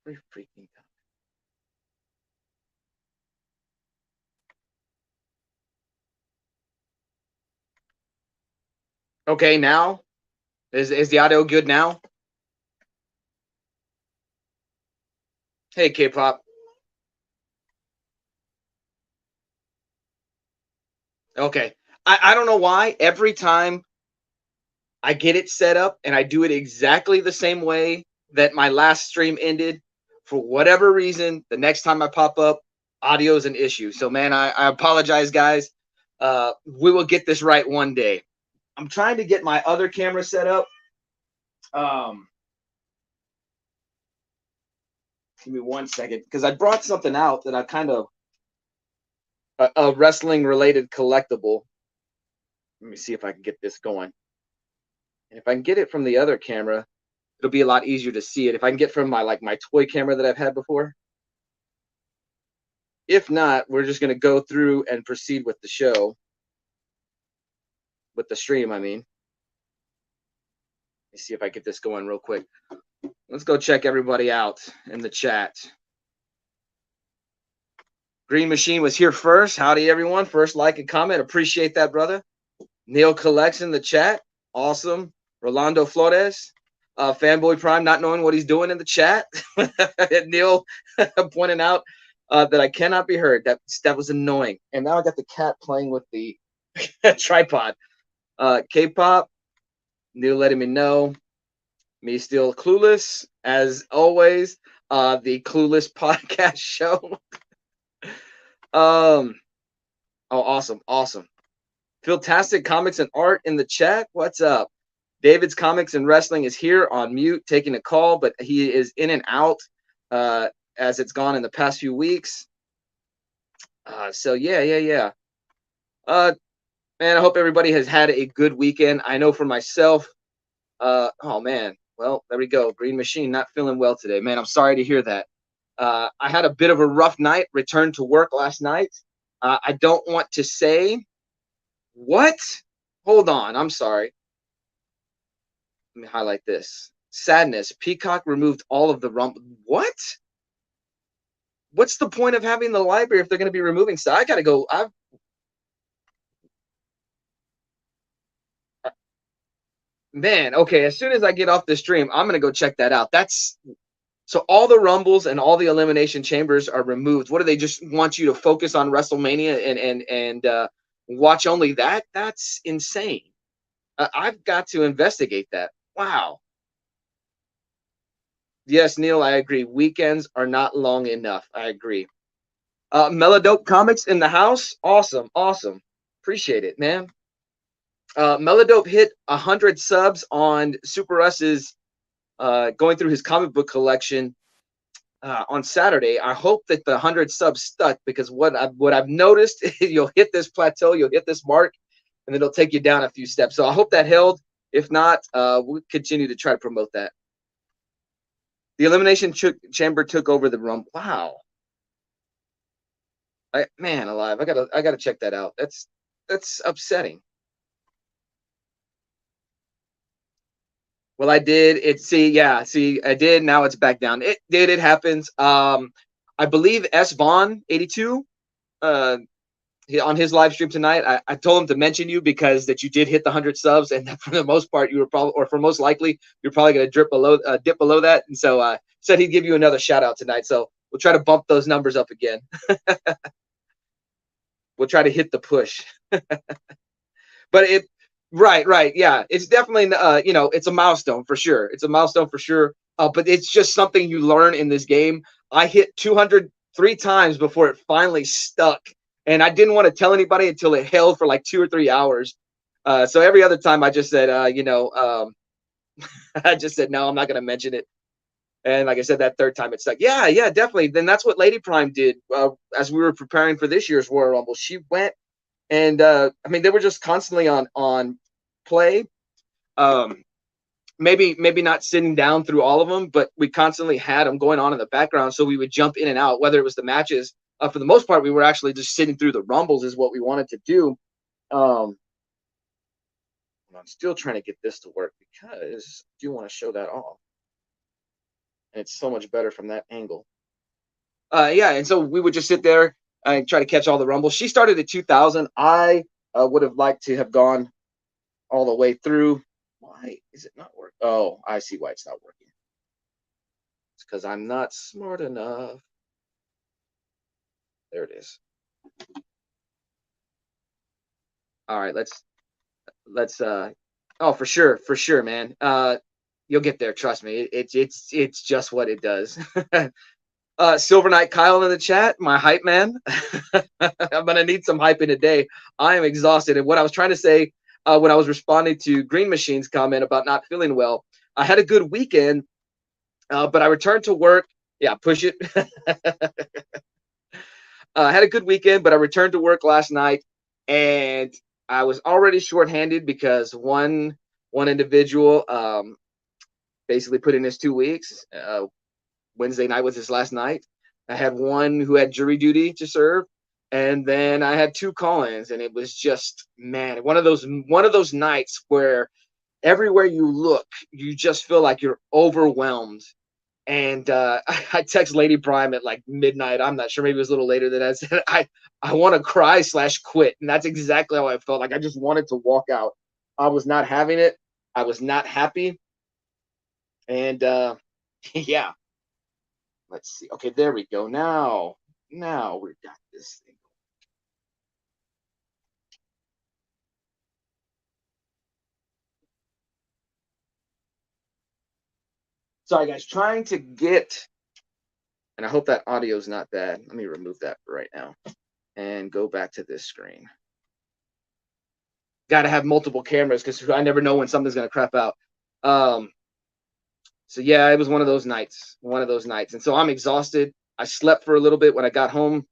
Every freaking time. Okay, now is the audio good now? Hey, K-pop. Okay, I don't know why every time I get it set up and I do it exactly the same way that my last stream ended. For whatever reason, the next time I pop up, audio is an issue. So, man, I apologize, guys. We will get this right one day. I'm trying to get my other camera set up. Um, give me 1 second because I brought something out that I kind of a wrestling related collectible. Let me see if I can get this going. And if I can get it from the other camera, it'll be a lot easier to see it. If I can get from my toy camera that I've had before. If not, we're just going to go through and proceed with the show, with the stream, I mean. Let me see if I get this going real quick. Let's go check everybody out in the chat. Green Machine was here first. Howdy, everyone. First like and comment. Appreciate that, brother. Neil collects in the chat. Awesome. Rolando Flores. Fanboy Prime not knowing what he's doing in the chat. Neil pointing out that I cannot be heard. That was annoying. And now I got the cat playing with the tripod. K-pop. Neil letting me know. Me still clueless as always. The Clueless podcast show. Oh, awesome. Fantastic Comics and Art in the chat. What's up? David's Comics and Wrestling is here on mute, taking a call, but he is in and out as it's gone in the past few weeks. So yeah. Man, I hope everybody has had a good weekend. I know for myself. Oh man. Well, there we go. Green Machine not feeling well today. Man, I'm sorry to hear that. I had a bit of a rough night. Returned to work last night. I don't want to say what. Hold on. I'm sorry. Let me highlight this. Sadness. Peacock removed all of the rumble. What? What's the point of having the library if they're going to be removing stuff? I got to go. Man, okay. As soon as I get off the stream, I'm going to go check that out. That's so all the rumbles and all the elimination chambers are removed. What do they just want you to focus on WrestleMania and watch only that? That's insane. I've got to investigate that. Wow. Yes, Neil, I agree. Weekends are not long enough. I agree. Melodope Comics in the house. Awesome. Appreciate it, man. Melodope hit 100 subs on Super Us's going through his comic book collection on Saturday. I hope that the 100 subs stuck because what I've noticed, you'll hit this plateau, you'll hit this mark, and then it'll take you down a few steps. So I hope that held. If not, we'll continue to try to promote that. The Elimination Chamber took over the room. Wow. Man alive. I gotta check that out. That's upsetting. Well, I did. I did. Now it's back down. It happens. I believe S Vaughn 82 on his live stream tonight. I told him to mention you because that you did hit the 100 subs, and that for the most part you were probably, or for most likely, you're probably going to dip below that. And so said he'd give you another shout out tonight. So we'll try to bump those numbers up again. We'll try to hit the push. But right, yeah, it's definitely it's a milestone for sure. It's a milestone for sure. But it's just something you learn in this game. I hit 200 3 times before it finally stuck, and I didn't want to tell anybody until it held for like 2 or 3 hours. So every other time I just said, I just said no, I'm not going to mention it. And like I said, that third time it stuck. Yeah, definitely. Then that's what Lady Prime did as we were preparing for this year's Royal Rumble. She went. And they were just constantly on play. Maybe not sitting down through all of them, but we constantly had them going on in the background. So we would jump in and out, whether it was the matches. For the most part, we were actually just sitting through the rumbles is what we wanted to do. I'm still trying to get this to work because I do want to show that off. and it's so much better from that angle. Yeah, and so we would just sit there and try to catch all the rumbles. She started at 2000. I would have liked to have gone all the way through. Why is it not working? Oh, I see why it's not working. It's because I'm not smart enough. There it is. All right, let's oh, for sure, man. You'll get there, trust me. It's just what it does. Silver Knight Kyle in the chat, my hype man. I'm gonna need some hype in a day. I am exhausted. And what I was trying to say when I was responding to Green Machine's comment about not feeling well, I had a good weekend, but I returned to work. Yeah, push it. I had a good weekend, but I returned to work last night, and I was already shorthanded because one individual basically put in his 2 weeks. Wednesday night was his last night. I had one who had jury duty to serve, and then I had two call-ins, and it was just, man, one of those nights where everywhere you look, you just feel like you're overwhelmed. And I text Lady Prime at like midnight. I'm not sure, maybe it was a little later than I said. I want to cry / quit, and that's exactly how I felt. Like I just wanted to walk out. I was not having it. I was not happy, and yeah. Let's see. Okay, there we go. Now we got this thing. Sorry, guys. Trying to get, and I hope that audio is not bad. Let me remove that right now and go back to this screen. Got to have multiple cameras because I never know when something's gonna crap out. So yeah, it was one of those nights. And so I'm exhausted. I slept for a little bit when I got home,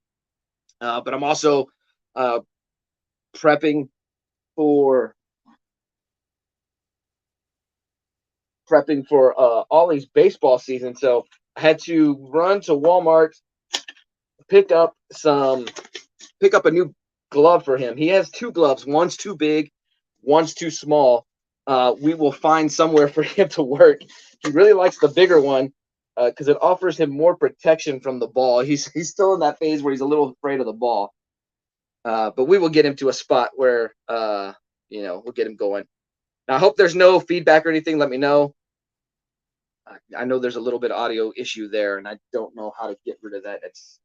but I'm also uh, prepping for Ollie's baseball season. So I had to run to Walmart, pick up a new glove for him. He has two gloves. One's too big, one's too small. We will find somewhere for him to work. He really likes the bigger one because it offers him more protection from the ball. He's still in that phase where he's a little afraid of the ball. But we will get him to a spot where we'll get him going. Now I hope there's no feedback or anything. Let me know. I know there's a little bit of audio issue there, and I don't know how to get rid of that. It's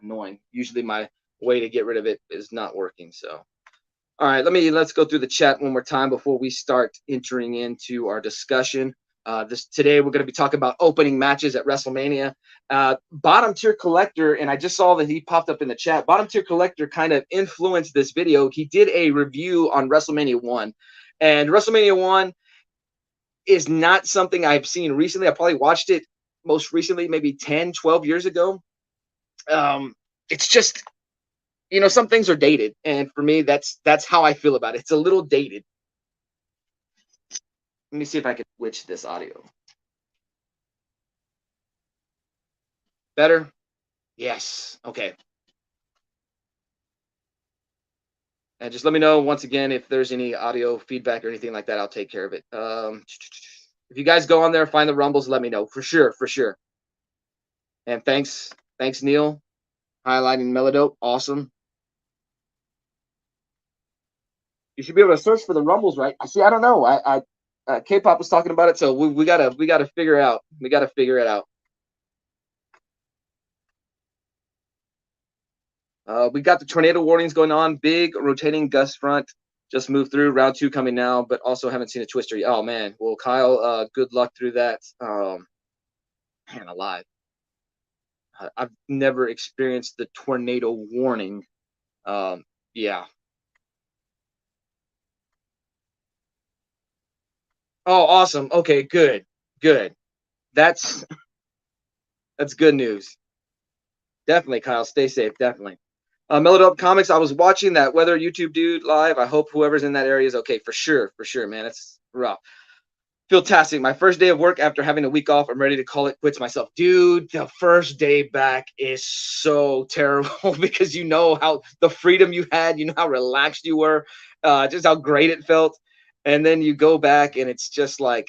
annoying. Usually my way to get rid of it is not working. So, all right, let's go through the chat one more time before we start entering into our discussion. Today we're going to be talking about opening matches at WrestleMania. Bottom Tier Collector, and I just saw that he popped up in the chat. Bottom Tier Collector kind of influenced this video. He did a review on WrestleMania 1, and WrestleMania 1 is not something I've seen recently. I probably watched it most recently, maybe 10, 12 years ago. It's just, some things are dated. And for me, that's how I feel about it. It's a little dated. Let me see if I can switch this audio. Better? Yes. Okay. And just let me know once again if there's any audio feedback or anything like that. I'll take care of it. If you guys go on there, find the rumbles, let me know for sure. And thanks, Neil, highlighting Melodope. Awesome. You should be able to search for the rumbles, right? See, I don't know. K-pop was talking about it, so we gotta figure it out. We gotta figure it out. We got the tornado warnings going on. Big rotating gust front just moved through. Round 2 coming now, but also haven't seen a twister yet. Oh man. Well, Kyle, good luck through that. Man alive. I've never experienced the tornado warning. Yeah. Oh, awesome. Okay, good. That's good news. Definitely, Kyle. Stay safe. Definitely. Melodope Comics. I was watching that Weather YouTube dude live. I hope whoever's in that area is okay. For sure, man. It's rough. Fantastic. My first day of work after having a week off. I'm ready to call it quits myself. Dude, the first day back is so terrible because you know how the freedom you had, you know how relaxed you were, just how great it felt. And then you go back and it's just like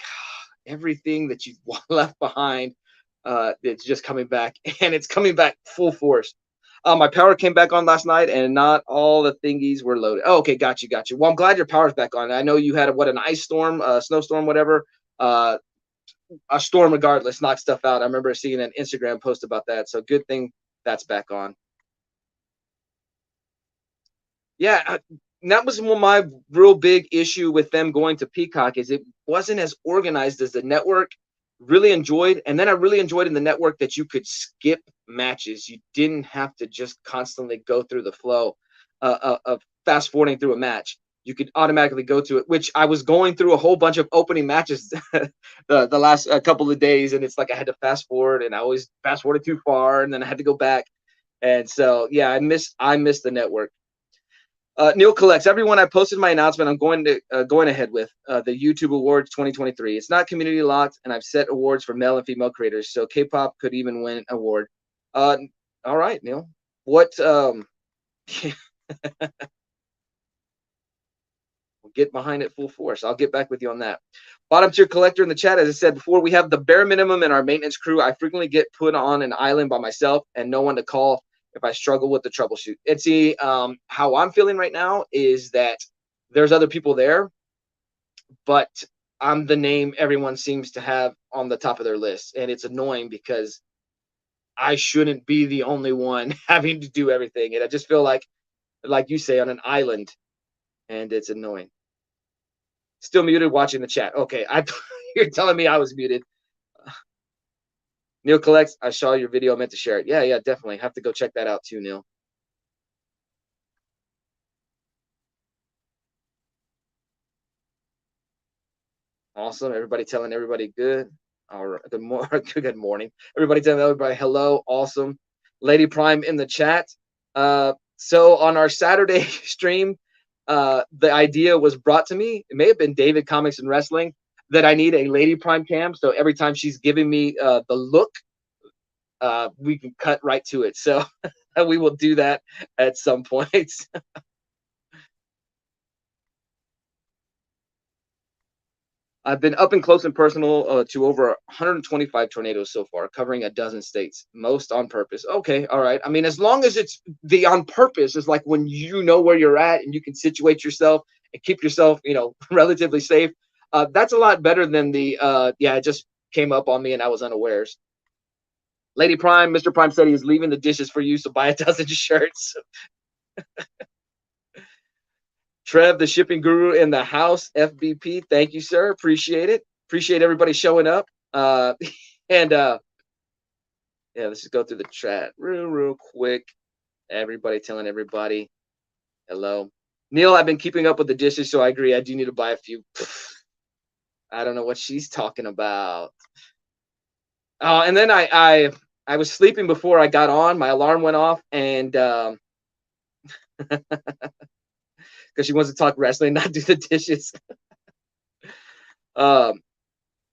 everything that you left behind. It's just coming back, and it's coming back full force. My power came back on last night, and not all the thingies were loaded. Oh, okay, got you, got you. Well, I'm glad your power's back on. I know you had an ice storm, snowstorm, whatever. Uh, a storm, regardless, knocked stuff out. I remember seeing an Instagram post about that. So good thing that's back on. Yeah, that was one of my real big issue with them going to Peacock is it wasn't as organized as the network. Really enjoyed, and then I really enjoyed in the network that you could skip matches. You didn't have to just constantly go through the flow of fast forwarding through a match. You could automatically go to it, which I was going through a whole bunch of opening matches the last couple of days, and it's like I had to fast forward, and I always fast forwarded too far, and then I had to go back. And so, yeah, I miss the network. Neil collects everyone. I posted my announcement. I'm going ahead with the YouTube Awards 2023. It's not community locked, and I've set awards for male and female creators. So K-pop could even win an award. Uh, all right, Neil. What? We'll get behind it full force. I'll get back with you on that. Bottom tier collector in the chat, as I said before, we have the bare minimum in our maintenance crew. I frequently get put on an island by myself and no one to call if I struggle with the troubleshoot. And see, how I'm feeling right now is that there's other people there, but I'm the name everyone seems to have on the top of their list. And it's annoying because I shouldn't be the only one having to do everything. And I just feel like you say, on an island, and it's annoying. Still muted watching the chat. Okay, you're telling me I was muted. Neil collects. I saw your video. I meant to share it. Yeah, definitely. Have to go check that out too, Neil. Awesome. Everybody telling everybody good. All right. Good morning. Everybody telling everybody hello. Awesome. Lady Prime in the chat. So on our Saturday stream, the idea was brought to me. It may have been David Comics and Wrestling that I need a Lady Prime cam. So every time she's giving me the look, we can cut right to it. So we will do that at some point. I've been up and close and personal to over 125 tornadoes so far, covering a dozen states, most on purpose. Okay, all right. I mean, as long as it's the on purpose is like when you know where you're at and you can situate yourself and keep yourself, relatively safe. That's a lot better than the it just came up on me and I was unawares. Lady Prime, Mr. Prime said he's leaving the dishes for you, so buy a dozen shirts. Trev, the shipping guru in the house, FBP. Thank you, sir. Appreciate it. Appreciate everybody showing up. And let's just go through the chat real quick. Everybody telling everybody hello. Neil, I've been keeping up with the dishes, so I agree. I do need to buy a few. I don't know what she's talking about. Oh, and then I was sleeping before I got on. My alarm went off, and because she wants to talk wrestling, not do the dishes. I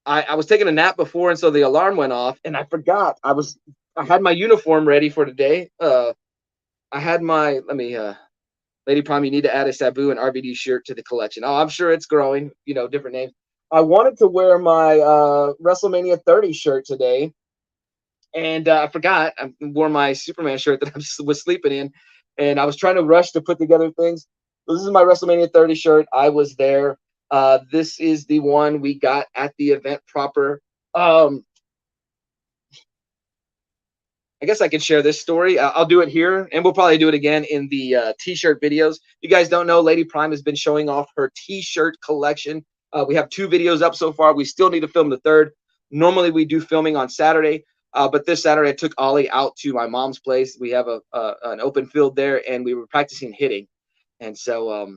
was taking a nap before, and so the alarm went off, and I forgot. I had my uniform ready for today. I had my Lady Prime. You need to add a Sabu and RVD shirt to the collection. Oh, I'm sure it's growing. Different names. I wanted to wear my WrestleMania 30 shirt today, and I forgot. I wore my Superman shirt that I was sleeping in, and I was trying to rush to put together things. This is my WrestleMania 30 shirt. I was there. This is the one we got at the event proper. I guess I can share this story. I'll do it here, and we'll probably do it again in the T-shirt videos. You guys don't know, Lady Prime has been showing off her T-shirt collection. We have 2 videos up so far. We still need to film the 3rd. Normally, we do filming on Saturday, but this Saturday, I took Ollie out to my mom's place. We have an open field there, and we were practicing hitting. And so,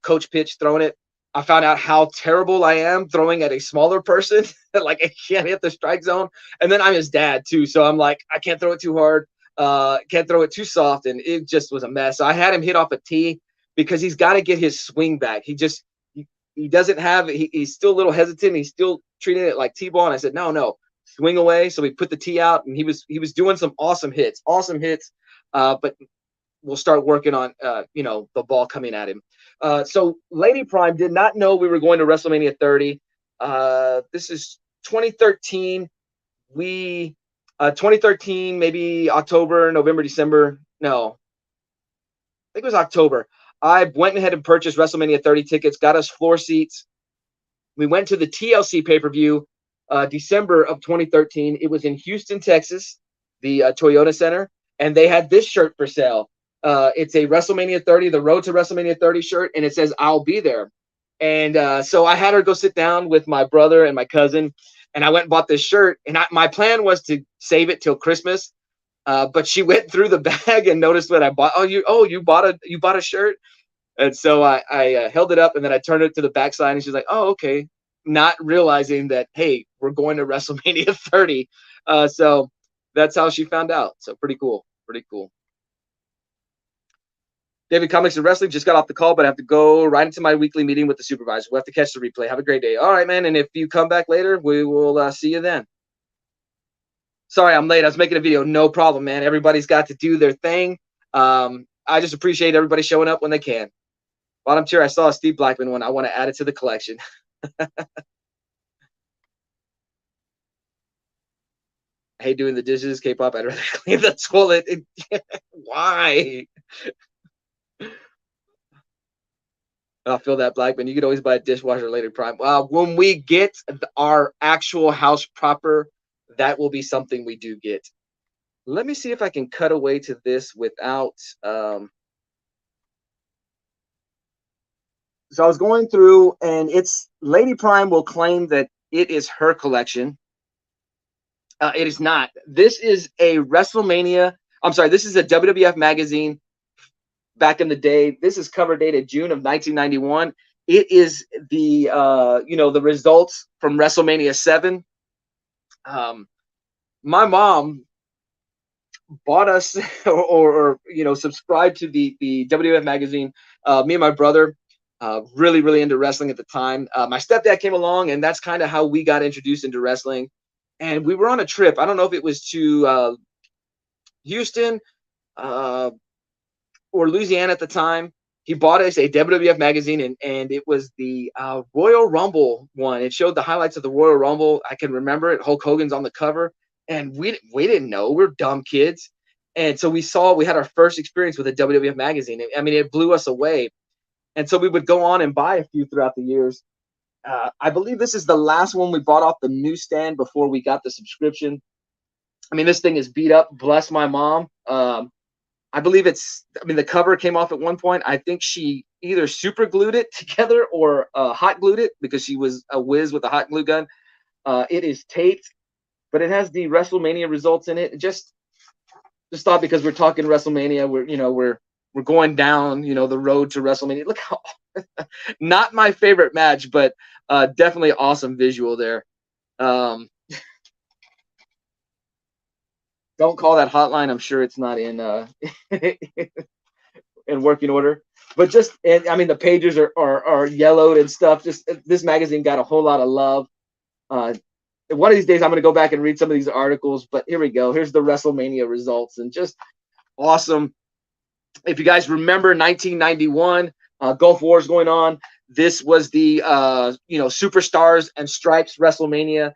coach pitch throwing it. I found out how terrible I am throwing at a smaller person. Like I can't hit the strike zone. And then I'm his dad too. So I'm like, I can't throw it too hard. Can't throw it too soft. And it just was a mess. So I had him hit off a tee because he's got to get his swing back. He doesn't have, he's still a little hesitant. He's still treating it like T-ball. And I said, no, swing away. So we put the tee out and he was doing some awesome hits. But we'll start working on, the ball coming at him. So Lady Prime did not know we were going to WrestleMania 30. This is 2013. we 2013, maybe October, November, December. No, I think it was October. I went ahead and purchased WrestleMania 30 tickets, got us floor seats. We went to the TLC pay per view December of 2013. It was in Houston, Texas, the Toyota Center, and they had this shirt for sale. It's a WrestleMania 30, the Road to WrestleMania 30 shirt, and it says "I'll be there." And so I had her go sit down with my brother and my cousin, and I went and bought this shirt. And my plan was to save it till Christmas, but she went through the bag and noticed what I bought. You bought a shirt. And so I held it up and then I turned it to the backside and she's like, oh, okay. Not realizing that, hey, we're going to WrestleMania 30. So that's how she found out. So pretty cool. Pretty cool. David, Comics and Wrestling, just got off the call, but I have to go right into my weekly meeting with the supervisor. We'll have to catch the replay. Have a great day. All right, man. And if you come back later, we will see you then. Sorry, I'm late. I was making a video. No problem, man. Everybody's got to do their thing. I just appreciate everybody showing up when they can. Bottom tier, I saw a Steve Blackman one. I want to add it to the collection. I hate doing the dishes, K-pop. I'd rather clean the toilet. Why? I feel that, Blackman. You could always buy a dishwasher later, Prime. When we get our actual house proper, that will be something we do get. Let me see if I can cut away to this without... So I was going through, and it's Lady Prime will claim that it is her collection. It is not. This is a WrestleMania. I'm sorry. This is a WWF magazine back in the day. This is cover dated June of 1991. It is the the results from WrestleMania 7. My mom bought us or subscribed to the WWF magazine. Me and my brother. Really, really into wrestling at the time. My stepdad came along, and that's kind of how we got introduced into wrestling. And we were on a trip. I don't know if it was to Houston or Louisiana at the time. He bought us a WWF magazine, and it was the Royal Rumble one. It showed the highlights of the Royal Rumble. I can remember it. Hulk Hogan's on the cover, and we didn't know. We're dumb kids. And so we had our first experience with a WWF magazine. I mean, it blew us away. And so we would go on and buy a few throughout the years. I believe this is the last one we bought off the newsstand before we got the subscription. I mean, this thing is beat up. Bless my mom. I believe the cover came off at one point. I think she either super glued it together or hot glued it because she was a whiz with a hot glue gun. It is taped, but it has the WrestleMania results in it. Just thought because we're talking WrestleMania, we're going down, the road to WrestleMania. Look how not my favorite match, but definitely awesome visual there. Don't call that hotline. I'm sure it's not in in working order. But the pages are yellowed and stuff. Just this magazine got a whole lot of love. One of these days, I'm going to go back and read some of these articles. But here we go. Here's the WrestleMania results, and just awesome. If you guys remember 1991, Gulf War is going on. This was the Superstars and Stripes WrestleMania.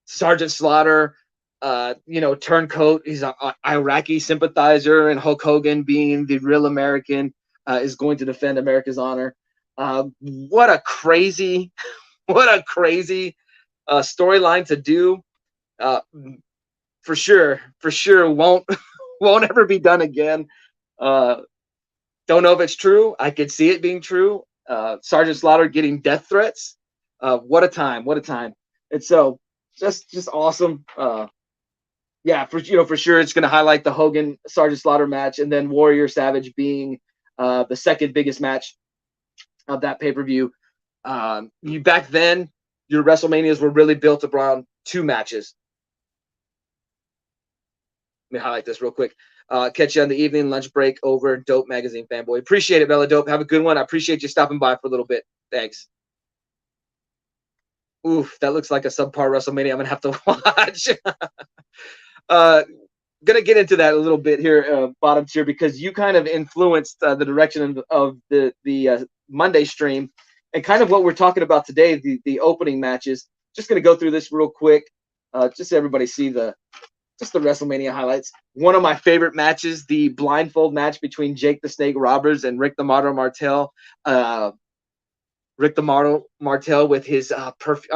Sergeant Slaughter, turncoat. He's an Iraqi sympathizer, and Hulk Hogan, being the real American, is going to defend America's honor. What a crazy storyline to do. For sure, won't ever be done again. Don't know if it's true. I could see it being true. Sergeant Slaughter getting death threats. What a time. And so just awesome. For sure it's going to highlight the Hogan Sergeant Slaughter match, and then Warrior Savage being the second biggest match of that pay-per-view. Back then, your WrestleManias were really built around two matches. Let me highlight this real quick. Catch you on the evening lunch break over Dope Magazine Fanboy. Appreciate it, Bella Dope. Have a good one. I appreciate you stopping by for a little bit. Thanks. Oof, that looks like a subpar WrestleMania I'm going to have to watch. Going to get into that a little bit here, bottom tier, because you kind of influenced the direction of the Monday stream and kind of what we're talking about today, the opening matches. Just going to go through this real quick. just so everybody see the WrestleMania highlights. One of my favorite matches, the blindfold match between Jake the Snake Roberts and Rick the Martyr Martel. Uh, Rick the Martel with his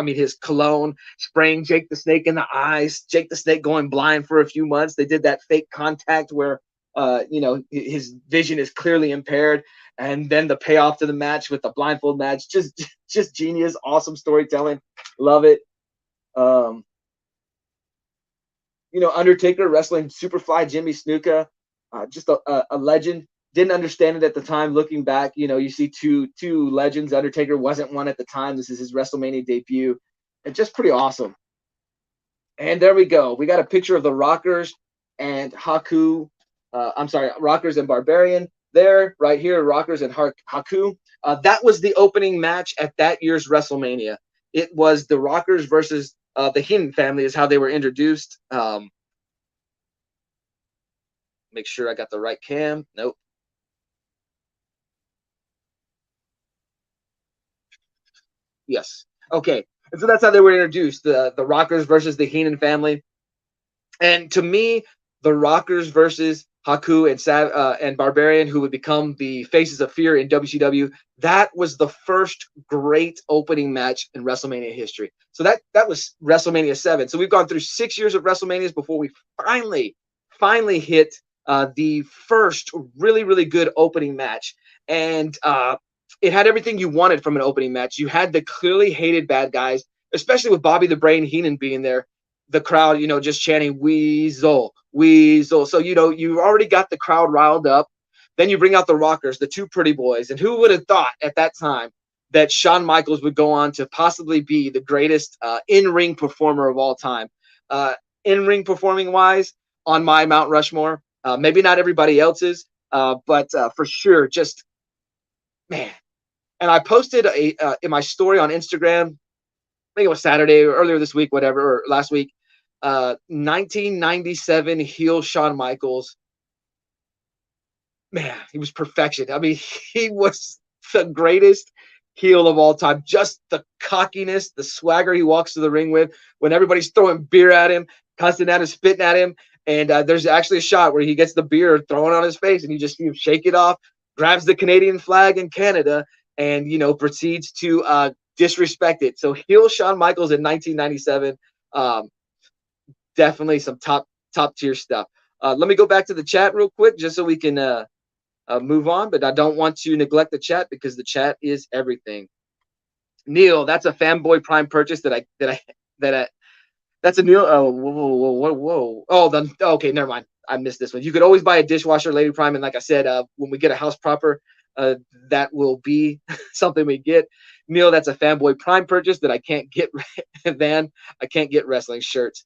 his cologne, spraying Jake the Snake in the eyes. Jake the Snake going blind for a few months. They did that fake contact where his vision is clearly impaired, and then the payoff to the match with the blindfold match, just genius, awesome storytelling, love it. Um, Undertaker wrestling Superfly Jimmy Snuka, just a legend. Didn't understand it at the time. Looking back, you see two legends. Undertaker wasn't one at the time. This is his WrestleMania debut, and just pretty awesome. And there we go. We got a picture of the Rockers and Haku. Rockers and Barbarian there, right here. Rockers and Haku. That was the opening match at that year's WrestleMania. It was the Rockers versus the Heenan family, is how they were introduced. Make sure I got the right cam. Nope. Yes. Okay. And so that's how they were introduced. The Rockers versus the Heenan family. And to me, the Rockers versus Haku and Barbarian, who would become the faces of fear in WCW, that was the first great opening match in WrestleMania history. So that was WrestleMania 7. So we've gone through 6 years of WrestleManias before we finally hit the first really, really good opening match. And it had everything you wanted from an opening match. You had the clearly hated bad guys, especially with Bobby the Brain Heenan being there. The crowd, just chanting Weasel, Weasel. So, you already got the crowd riled up. Then you bring out the Rockers, the two pretty boys. And who would have thought at that time that Shawn Michaels would go on to possibly be the greatest in-ring performer of all time? In-ring performing wise, on my Mount Rushmore. Maybe not everybody else's, but for sure, just, man. And I posted in my story on Instagram, I think it was Saturday or earlier this week, whatever, or last week, 1997 heel Shawn Michaels. Man, he was perfection. I mean, he was the greatest heel of all time. Just the cockiness, the swagger he walks to the ring with when everybody's throwing beer at him, cussing at him, spitting at him. And there's actually a shot where he gets the beer thrown on his face and you just see him shake it off, grabs the Canadian flag in Canada, and, proceeds to disrespect it. So heel Shawn Michaels in 1997, definitely some top tier stuff. Let me go back to the chat real quick just so we can move on, but I don't want to neglect the chat because the chat is everything. Neil, that's a fanboy prime purchase that's a Neil. Oh, whoa. Oh, then okay, never mind. I missed this one. You could always buy a dishwasher, Lady Prime, and like I said, when we get a house proper, that will be something we get. Neil, that's a fanboy prime purchase that I can't get. Van, I can't get wrestling shirts.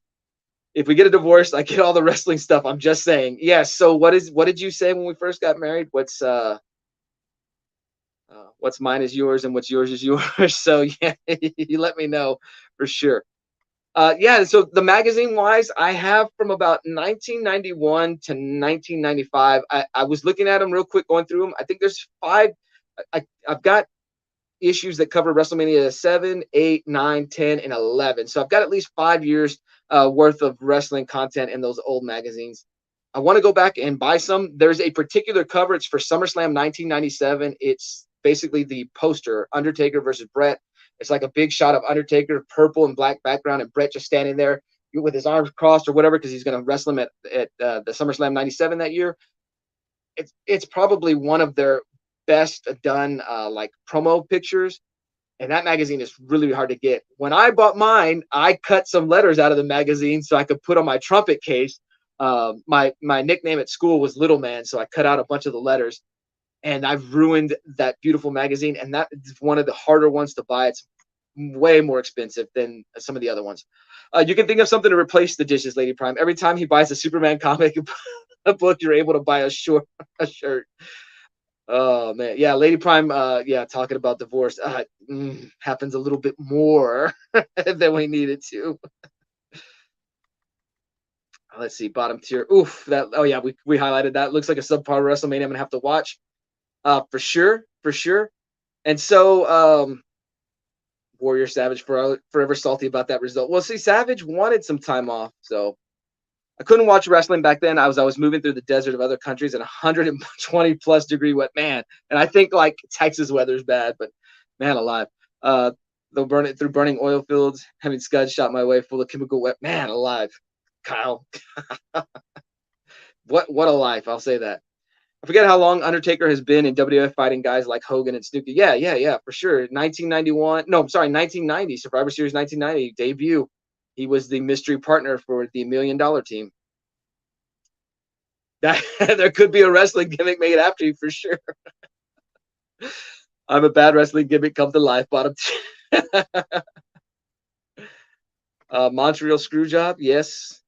If we get a divorce, I get all the wrestling stuff. I'm just saying. Yes. So what did you say when we first got married? What's mine is yours and what's yours is yours. So yeah, you let me know for sure. Yeah, so the magazine wise, I have from about 1991 to 1995. I was looking at them real quick, going through them. I think there's 5. I've got issues that cover WrestleMania 7, 8, 9, 10, and 11. So I've got at least 5 years worth of wrestling content in those old magazines. I want to go back and buy some. There's a particular cover. It's for SummerSlam 1997. It's basically the poster, Undertaker versus Bret. It's like a big shot of Undertaker, purple and black background, and Bret just standing there with his arms crossed or whatever because he's going to wrestle him at the SummerSlam 97 that year. It's probably one of their best done like promo pictures. And that magazine is really hard to get. When I bought mine, I cut some letters out of the magazine so I could put on my trumpet case. My nickname at school was Little Man, so I cut out a bunch of the letters. And I've ruined that beautiful magazine. And that is one of the harder ones to buy. It's way more expensive than some of the other ones. You can think of something to replace the dishes, Lady Prime. Every time he buys a Superman comic book, you're able to buy a shirt. Oh man, yeah, Lady Prime. Yeah, talking about divorce happens a little bit more than we needed to. Let's see, bottom tier. Oof, that. Oh yeah, we highlighted that. Looks like a subpar WrestleMania. I'm gonna have to watch. For sure. And so, Warrior Savage forever salty about that result. Well, see, Savage wanted some time off, so I couldn't watch wrestling back then. I was moving through the desert of other countries in 120 plus degree wet, man. And I think like Texas weather's bad, but man alive. Uh, through burning oil fields, having scuds shot my way full of chemical wet, man alive. Kyle, what a life! I'll say that. I forget how long Undertaker has been in WWF fighting guys like Hogan and Snooki. Yeah, for sure. 1991. No, I'm sorry, 1990. Survivor Series 1990 debut. He was the mystery partner for the $1 Million Team. That there could be a wrestling gimmick made after you for sure. I'm a bad wrestling gimmick come to life. Bottom. Montreal Screwjob. Yes,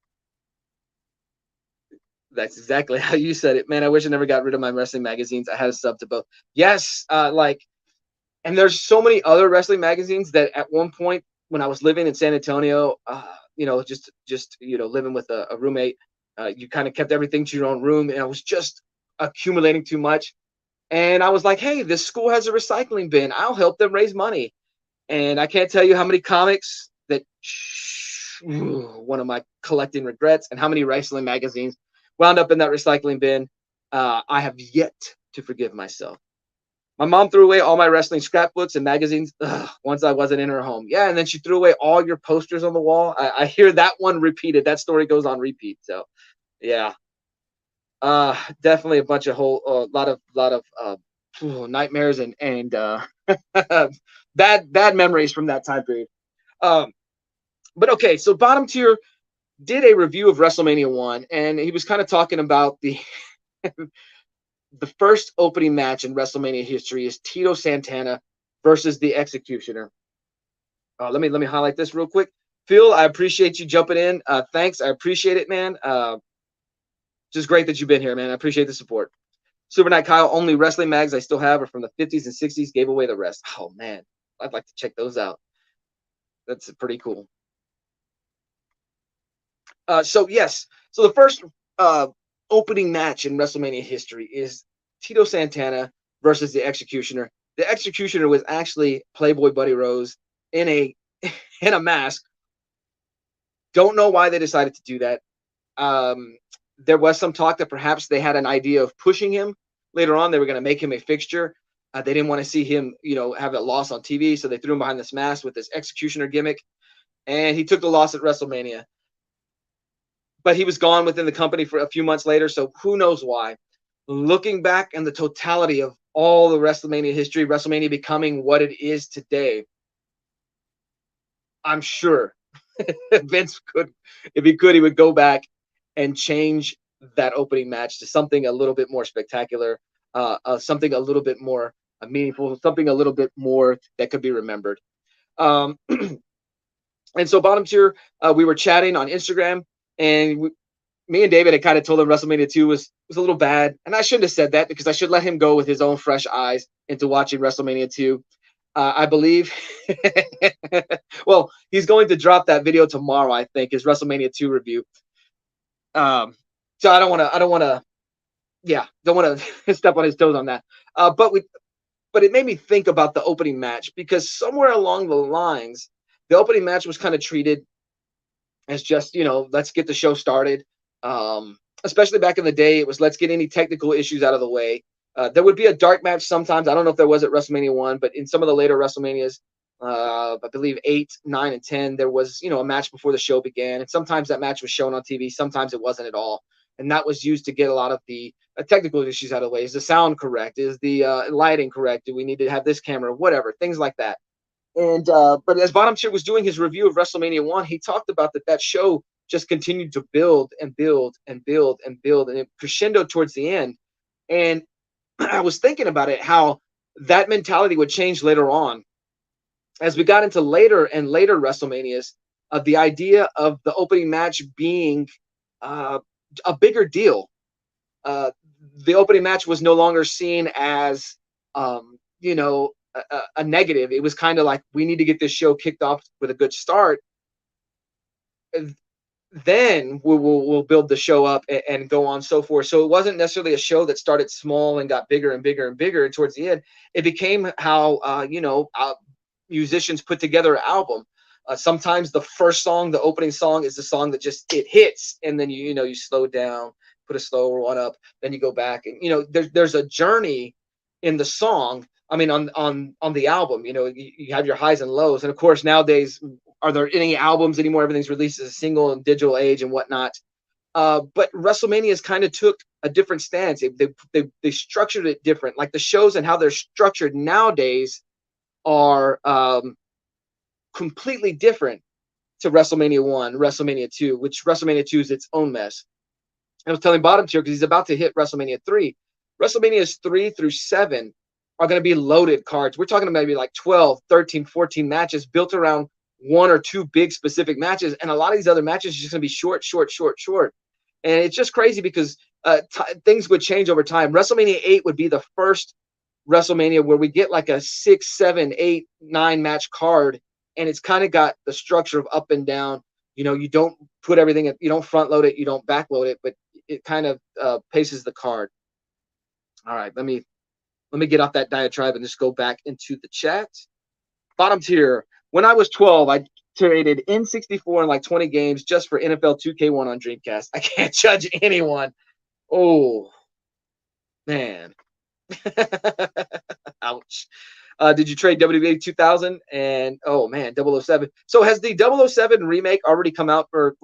that's exactly how you said it, man. I wish I never got rid of my wrestling magazines. I had a sub to both. Yes, and there's so many other wrestling magazines that at one point when I was living in San Antonio, just living with a roommate, you kind of kept everything to your own room, and I was just accumulating too much. And I was like, hey, this school has a recycling bin. I'll help them raise money. And I can't tell you how many comics that one of my collecting regrets, and how many wrestling magazines wound up in that recycling bin. I have yet to forgive myself. My mom threw away all my wrestling scrapbooks and magazines once I wasn't in her home. Yeah, and then she threw away all your posters on the wall. I hear that one repeated. That story goes on repeat. So, yeah, definitely a bunch of lot of nightmares and bad memories from that time period. But okay, so Bottom Tier did a review of WrestleMania 1, and he was kind of talking about the the first opening match in WrestleMania history is Tito Santana versus the Executioner. Let me highlight this real quick. Phil, I appreciate you jumping in. Thanks, I appreciate it, man. Just great that you've been here, man. I appreciate the support. Super Night Kyle, only wrestling mags I still have are from the 50s and 60s. Gave away the rest. Oh man, I'd like to check those out. That's pretty cool. So the first opening match in WrestleMania history is Tito Santana versus the Executioner. The Executioner was actually Playboy Buddy Rose in a mask. Don't know why they decided to do that. There was some talk that perhaps they had an idea of pushing him later on. They were going to make him a fixture. They didn't want to see him, have a loss on TV, so they threw him behind this mask with this Executioner gimmick, and he took the loss at WrestleMania. But he was gone within the company for a few months later, so who knows why. Looking back and the totality of all the WrestleMania history, WrestleMania becoming what it is today, I'm sure Vince could, if he could, he would go back and change that opening match to something a little bit more spectacular, something a little bit more meaningful, something a little bit more that could be remembered. And so Bottom Tier, we were chatting on Instagram, and me and David had kind of told him WrestleMania 2 was a little bad. And I shouldn't have said that, because I should let him go with his own fresh eyes into watching WrestleMania 2. I believe, well, he's going to drop that video tomorrow, I think, his WrestleMania 2 review. So I don't want to step on his toes on that. But it made me think about the opening match, because somewhere along the lines, the opening match was kind of treated as just, let's get the show started. Especially back in the day, it was let's get any technical issues out of the way. There would be a dark match sometimes. I don't know if there was at WrestleMania 1, but in some of the later WrestleManias, I believe 8, 9, and 10, there was, a match before the show began. And sometimes that match was shown on TV. Sometimes it wasn't at all. And that was used to get a lot of the technical issues out of the way. Is the sound correct? Is the lighting correct? Do we need to have this camera? Whatever, things like that. And but as Bottom Tier was doing his review of WrestleMania 1, he talked about that show just continued to build and build and build and build, and it crescendoed towards the end. And I was thinking about it, how that mentality would change later on as we got into later and later WrestleManias, of the idea of the opening match being a bigger deal. The opening match was no longer seen as, a negative. It was kind of like, we need to get this show kicked off with a good start. Then we'll build the show up and go on so forth. So it wasn't necessarily a show that started small and got bigger and bigger and bigger. And towards the end, it became how, musicians put together an album. Sometimes the first song, the opening song, is the song that just it hits, and then you slow down, put a slower one up, then you go back, and there's a journey in the song. I mean, on the album, you have your highs and lows, and of course nowadays, are there any albums anymore? Everything's released as a single and digital age and whatnot. But WrestleMania's kind of took a different stance. They structured it different. Like the shows and how they're structured nowadays are completely different to WrestleMania 1, WrestleMania 2, which WrestleMania 2 is its own mess. I was telling Bottom Tier because he's about to hit WrestleMania 3. WrestleManias 3 through 7 are going to be loaded cards. We're talking about maybe like 12, 13, 14 matches built around one or two big specific matches. And a lot of these other matches are just going to be short, short, short, short. And it's just crazy because things would change over time. WrestleMania 8 would be the first WrestleMania where we get like a 6, 7, 8, 9 match card. And it's kind of got the structure of up and down. You don't put everything, you don't front load it, you don't back load it, but it kind of paces the card. All right, let me get off that diatribe and just go back into the chat. Bottom tier. When I was 12, I traded N64 in like 20 games just for NFL 2K1 on Dreamcast. I can't judge anyone. Oh, man. Ouch. Did you trade WWE 2000? And oh man, 007. So has the 007 remake already come out for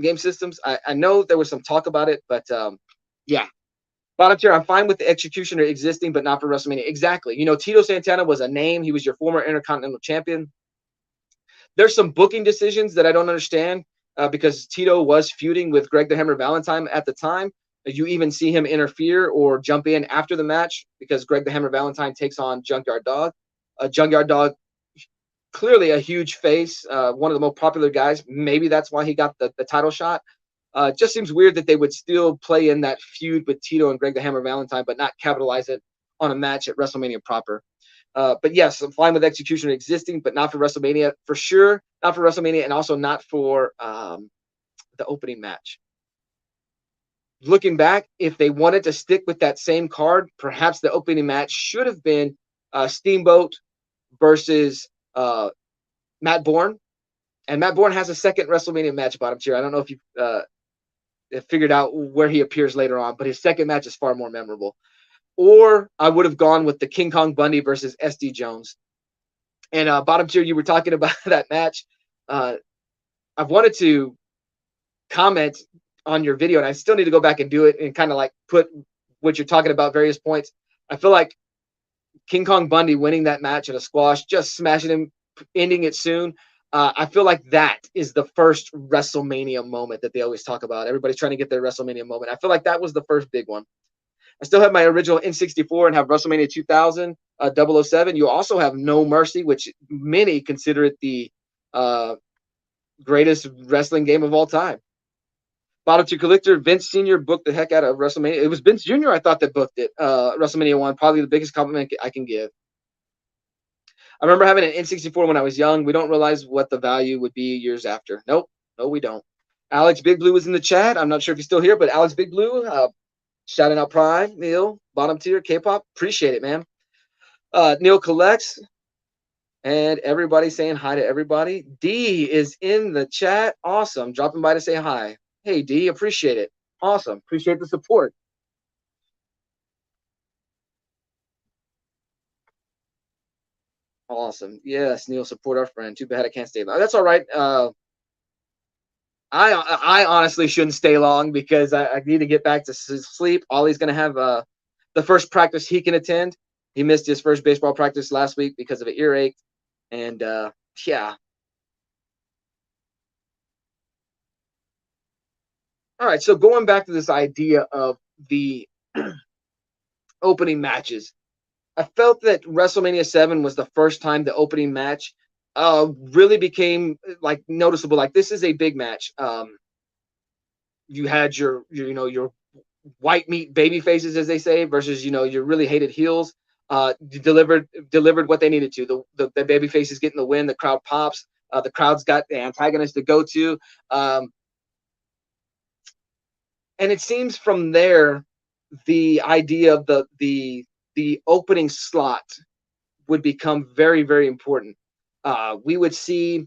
game systems? I know there was some talk about it, but yeah. Bottom tier, I'm fine with the Executioner existing, but not for WrestleMania. Exactly. Tito Santana was a name. He was your former Intercontinental Champion. There's some booking decisions that I don't understand because Tito was feuding with Greg the Hammer Valentine at the time. You even see him interfere or jump in after the match because Greg the Hammer Valentine takes on Junkyard Dog. Junkyard Dog, clearly a huge face, one of the most popular guys. Maybe that's why he got the title shot. It just seems weird that they would still play in that feud with Tito and Greg the Hammer Valentine, but not capitalize it on a match at WrestleMania proper. But yes, I'm fine with Executioner existing, but not for WrestleMania for sure. Not for WrestleMania, and also not for the opening match. Looking back, if they wanted to stick with that same card, perhaps the opening match should have been Steamboat versus Matt Bourne. And Matt Bourne has a second WrestleMania match, Bottom tier. I don't know if you've figured out where he appears later on, but his second match is far more memorable. Or I would have gone with the King Kong Bundy versus SD Jones. And Bottom tier, you were talking about that match. I've wanted to comment on your video, and I still need to go back and do it and kind of like put what you're talking about, various points. I feel like King Kong Bundy winning that match in a squash, just smashing him, ending it soon. I feel like that is the first WrestleMania moment that they always talk about. Everybody's trying to get their WrestleMania moment. I feel like that was the first big one. I still have my original N64 and have WrestleMania 2000, 007. You also have No Mercy, which many consider it the greatest wrestling game of all time. Bottom tier collector, Vince Sr. booked the heck out of WrestleMania. It was Vince Jr. I thought that booked it. WrestleMania 1, probably the biggest compliment I can give. I remember having an N64 when I was young. We don't realize what the value would be years after. Nope. No, we don't. Alex Big Blue was in the chat. I'm not sure if he's still here, but Alex Big Blue, shouting out Prime, Neil, bottom tier, K-pop. Appreciate it, man. Neil collects. And everybody saying hi to everybody. D is in the chat. Awesome. Dropping by to say hi. Hey, D, appreciate it. Awesome. Appreciate the support. Awesome. Yes, Neil, support our friend. Too bad I can't stay long. That's all right. I honestly shouldn't stay long because I need to get back to sleep. Ollie's going to have the first practice he can attend. He missed his first baseball practice last week because of an earache. And yeah. All right. So going back to this idea of the opening matches, I felt that WrestleMania 7 was the first time the opening match really became like noticeable. Like this is a big match. You had your white meat baby faces, as they say, versus your really hated heels. Delivered what they needed to. The baby faces getting the win. The crowd pops. The crowd's got the antagonist to go to. And it seems from there, the idea of the opening slot would become very, very important. We would see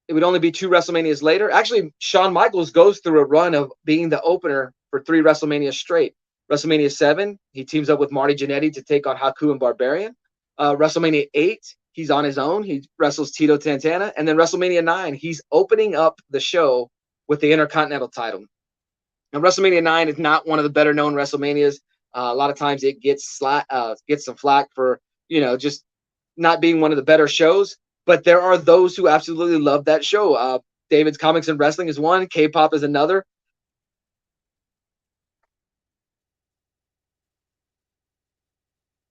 it would only be 2 WrestleManias later. Actually, Shawn Michaels goes through a run of being the opener for 3 WrestleManias straight. WrestleMania 7, he teams up with Marty Jannetty to take on Haku and Barbarian. WrestleMania 8, he's on his own. He wrestles Tito Santana. And then WrestleMania 9, he's opening up the show with the Intercontinental title. Now, WrestleMania 9 is not one of the better known WrestleManias. A lot of times it gets gets some flack for, just not being one of the better shows. But there are those who absolutely love that show. David's Comics and Wrestling is one. K-pop is another.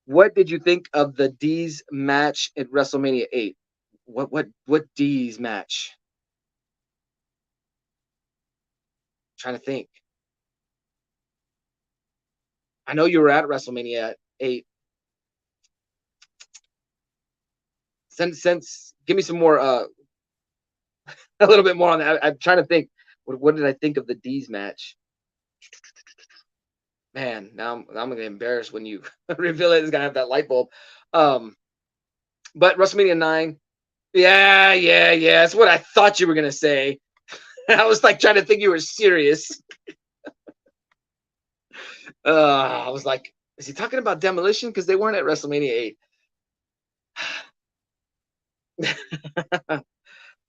What did you think of the D's match at WrestleMania 8? What D's match? I'm trying to think. I know you were at WrestleMania 8. Since give me some more a little bit more on that. I'm trying to think. What did I think of the D's match? Man, now I'm gonna get embarrassed when you reveal it. It's gonna have that light bulb. But WrestleMania 9, yeah. That's what I thought you were gonna say. I was like trying to think you were serious. I was like, is he talking about Demolition? Because they weren't at WrestleMania 8. I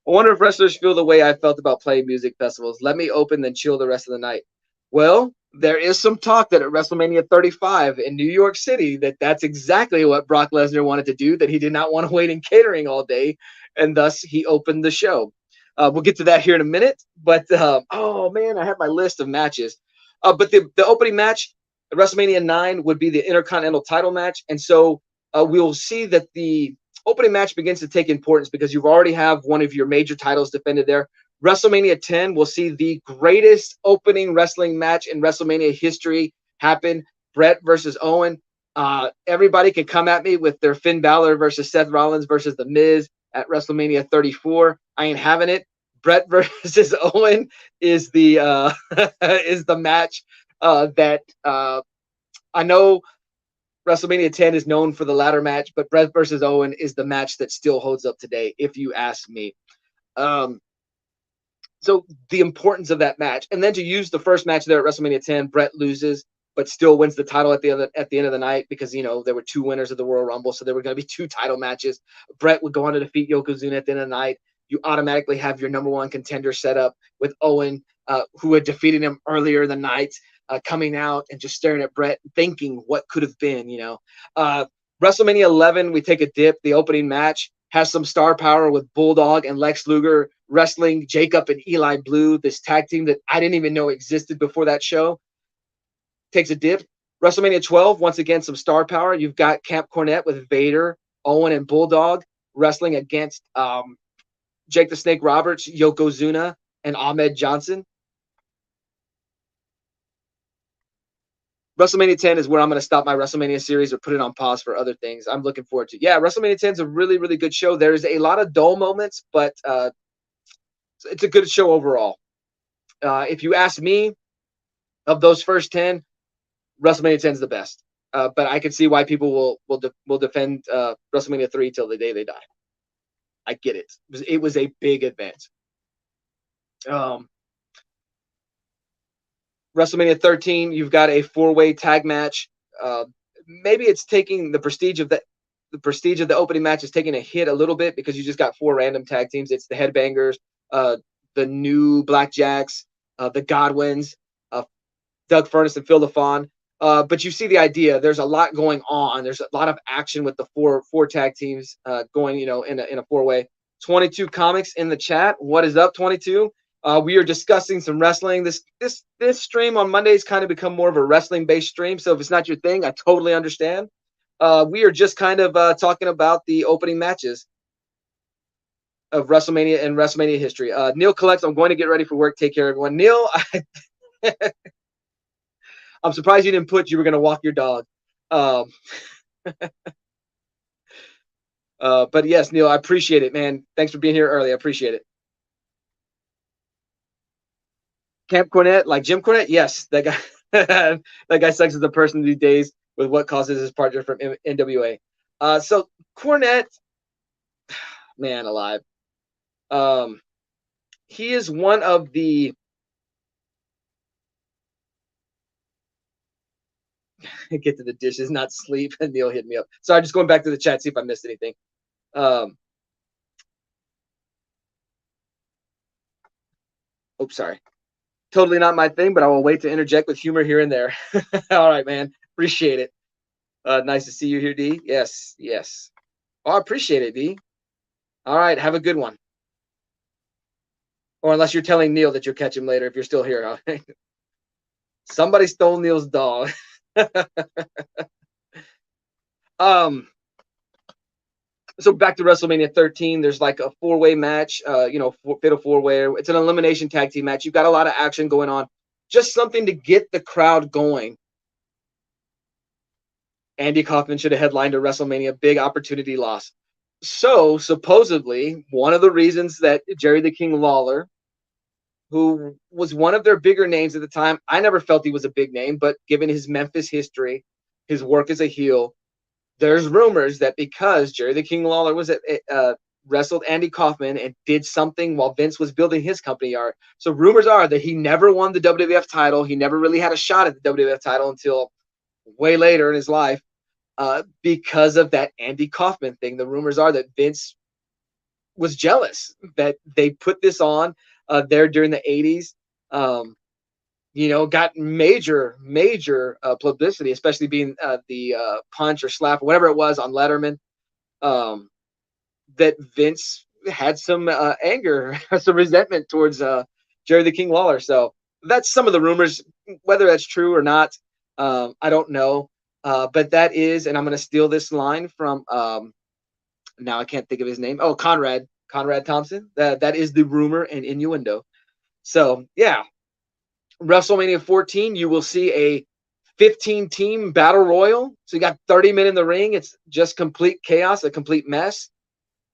wonder if wrestlers feel the way I felt about playing music festivals. Let me open, then chill the rest of the night. Well, there is some talk that at WrestleMania 35 in New York City, that's exactly what Brock Lesnar wanted to do, that he did not want to wait in catering all day, and thus he opened the show. We'll get to that here in a minute. But, oh, man, I have my list of matches. But the opening match at WrestleMania 9 would be the Intercontinental title match. And so we'll see that the opening match begins to take importance because you already have one of your major titles defended there. WrestleMania 10 will see the greatest opening wrestling match in WrestleMania history happen. Brett versus Owen. Everybody can come at me with their Finn Balor versus Seth Rollins versus The Miz at WrestleMania 34. I ain't having it. Brett versus Owen is the is the match that I know WrestleMania 10 is known for the ladder match, but Brett versus Owen is the match that still holds up today, if you ask me. So the importance of that match, and then to use the first match there at WrestleMania 10, Brett loses, but still wins the title at the end of the night because there were 2 winners of the Royal Rumble, so there were going to be 2 title matches. Brett would go on to defeat Yokozuna at the end of the night. You automatically have your number 1 contender set up with Owen, who had defeated him earlier in the night, coming out and just staring at Brett, thinking what could have been. WrestleMania 11, we take a dip. The opening match has some star power with Bulldog and Lex Luger wrestling Jacob and Eli Blue, this tag team that I didn't even know existed before that show. Takes a dip. WrestleMania 12, once again, some star power. You've got Camp Cornette with Vader, Owen, and Bulldog wrestling against Jake the Snake Roberts, Yokozuna, and Ahmed Johnson. WrestleMania 10 is where I'm going to stop my WrestleMania series or put it on pause for other things. I'm looking forward to. Yeah, WrestleMania 10 is a really, really good show. There's a lot of dull moments, but it's a good show overall. If you ask me, of those first 10, WrestleMania 10 is the best. But I can see why people will defend WrestleMania 3 till the day they die. I get it. It was a big advance. WrestleMania 13, you've got a 4-way tag match. Maybe it's taking the prestige of the opening match is taking a hit a little bit because you just got 4 random tag teams. It's the Headbangers, the New Blackjacks, the Godwins, Doug Furnas and Phil LaFawn. But you see the idea. There's a lot going on. There's a lot of action with the four tag teams going, in a 4-way. 22 Comics in the chat. What is up, 22? We are discussing some wrestling. This stream on Mondays kind of become more of a wrestling-based stream. So if it's not your thing, I totally understand. We are just kind of talking about the opening matches of WrestleMania and WrestleMania history. Neil collects. I'm going to get ready for work. Take care, everyone. Neil, I'm surprised you didn't put you were going to walk your dog. But yes, Neil, I appreciate it, man. Thanks for being here early. I appreciate it. Camp Cornette, like Jim Cornette? Yes, that guy. That guy sucks as a person these days with what causes his partner from NWA. So Cornette, man alive, um, he is one of the get to the dishes, not sleep. And Neil hit me up. Sorry, just going back to the chat, see if I missed anything. Um, oops, sorry. Totally not my thing, but I will wait to interject with humor here and there. All right, man. Appreciate it. Nice to see you here, D. Yes, yes. Oh, I appreciate it, D. All right, have a good one. Or unless you're telling Neil that you'll catch him later if you're still here. Somebody stole Neil's dog. um, so back to WrestleMania 13, there's like a four-way match, fatal four-way. It's an elimination tag team match. You've got a lot of action going on. Just something to get the crowd going. Andy Kaufman should have headlined a WrestleMania, big opportunity loss. So supposedly, one of the reasons that Jerry the King Lawler, who was one of their bigger names at the time, I never felt he was a big name, but given his Memphis history, his work as a heel, there's rumors that because Jerry the King Lawler was wrestled Andy Kaufman and did something while Vince was building his company art. So rumors are that he never won the WWF title. He never really had a shot at the WWF title until way later in his life because of that Andy Kaufman thing. The rumors are that Vince was jealous that they put this on there during the 80s. Got major publicity, especially being the punch or slap or whatever it was on Letterman. That Vince had some anger, some resentment towards Jerry the King Lawler. So that's some of the rumors. Whether that's true or not, I don't know. But that is, and I'm going to steal this line from now I can't think of his name. Oh, Conrad Thompson. That is the rumor and innuendo. So yeah, WrestleMania 14, you will see a 15 team battle royal. So you got 30 men in the ring. It's just complete chaos, a complete mess.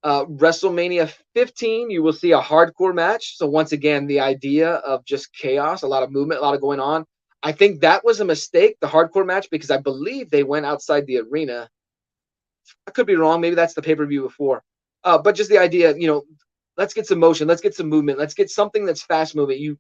WrestleMania 15, you will see a hardcore match. So once again, the idea of just chaos, a lot of movement, a lot of going on. I think that was a mistake, the hardcore match, because I believe they went outside the arena. I could be wrong. Maybe that's the pay-per-view before. But just the idea, let's get some motion, let's get some movement, let's get something that's fast moving. You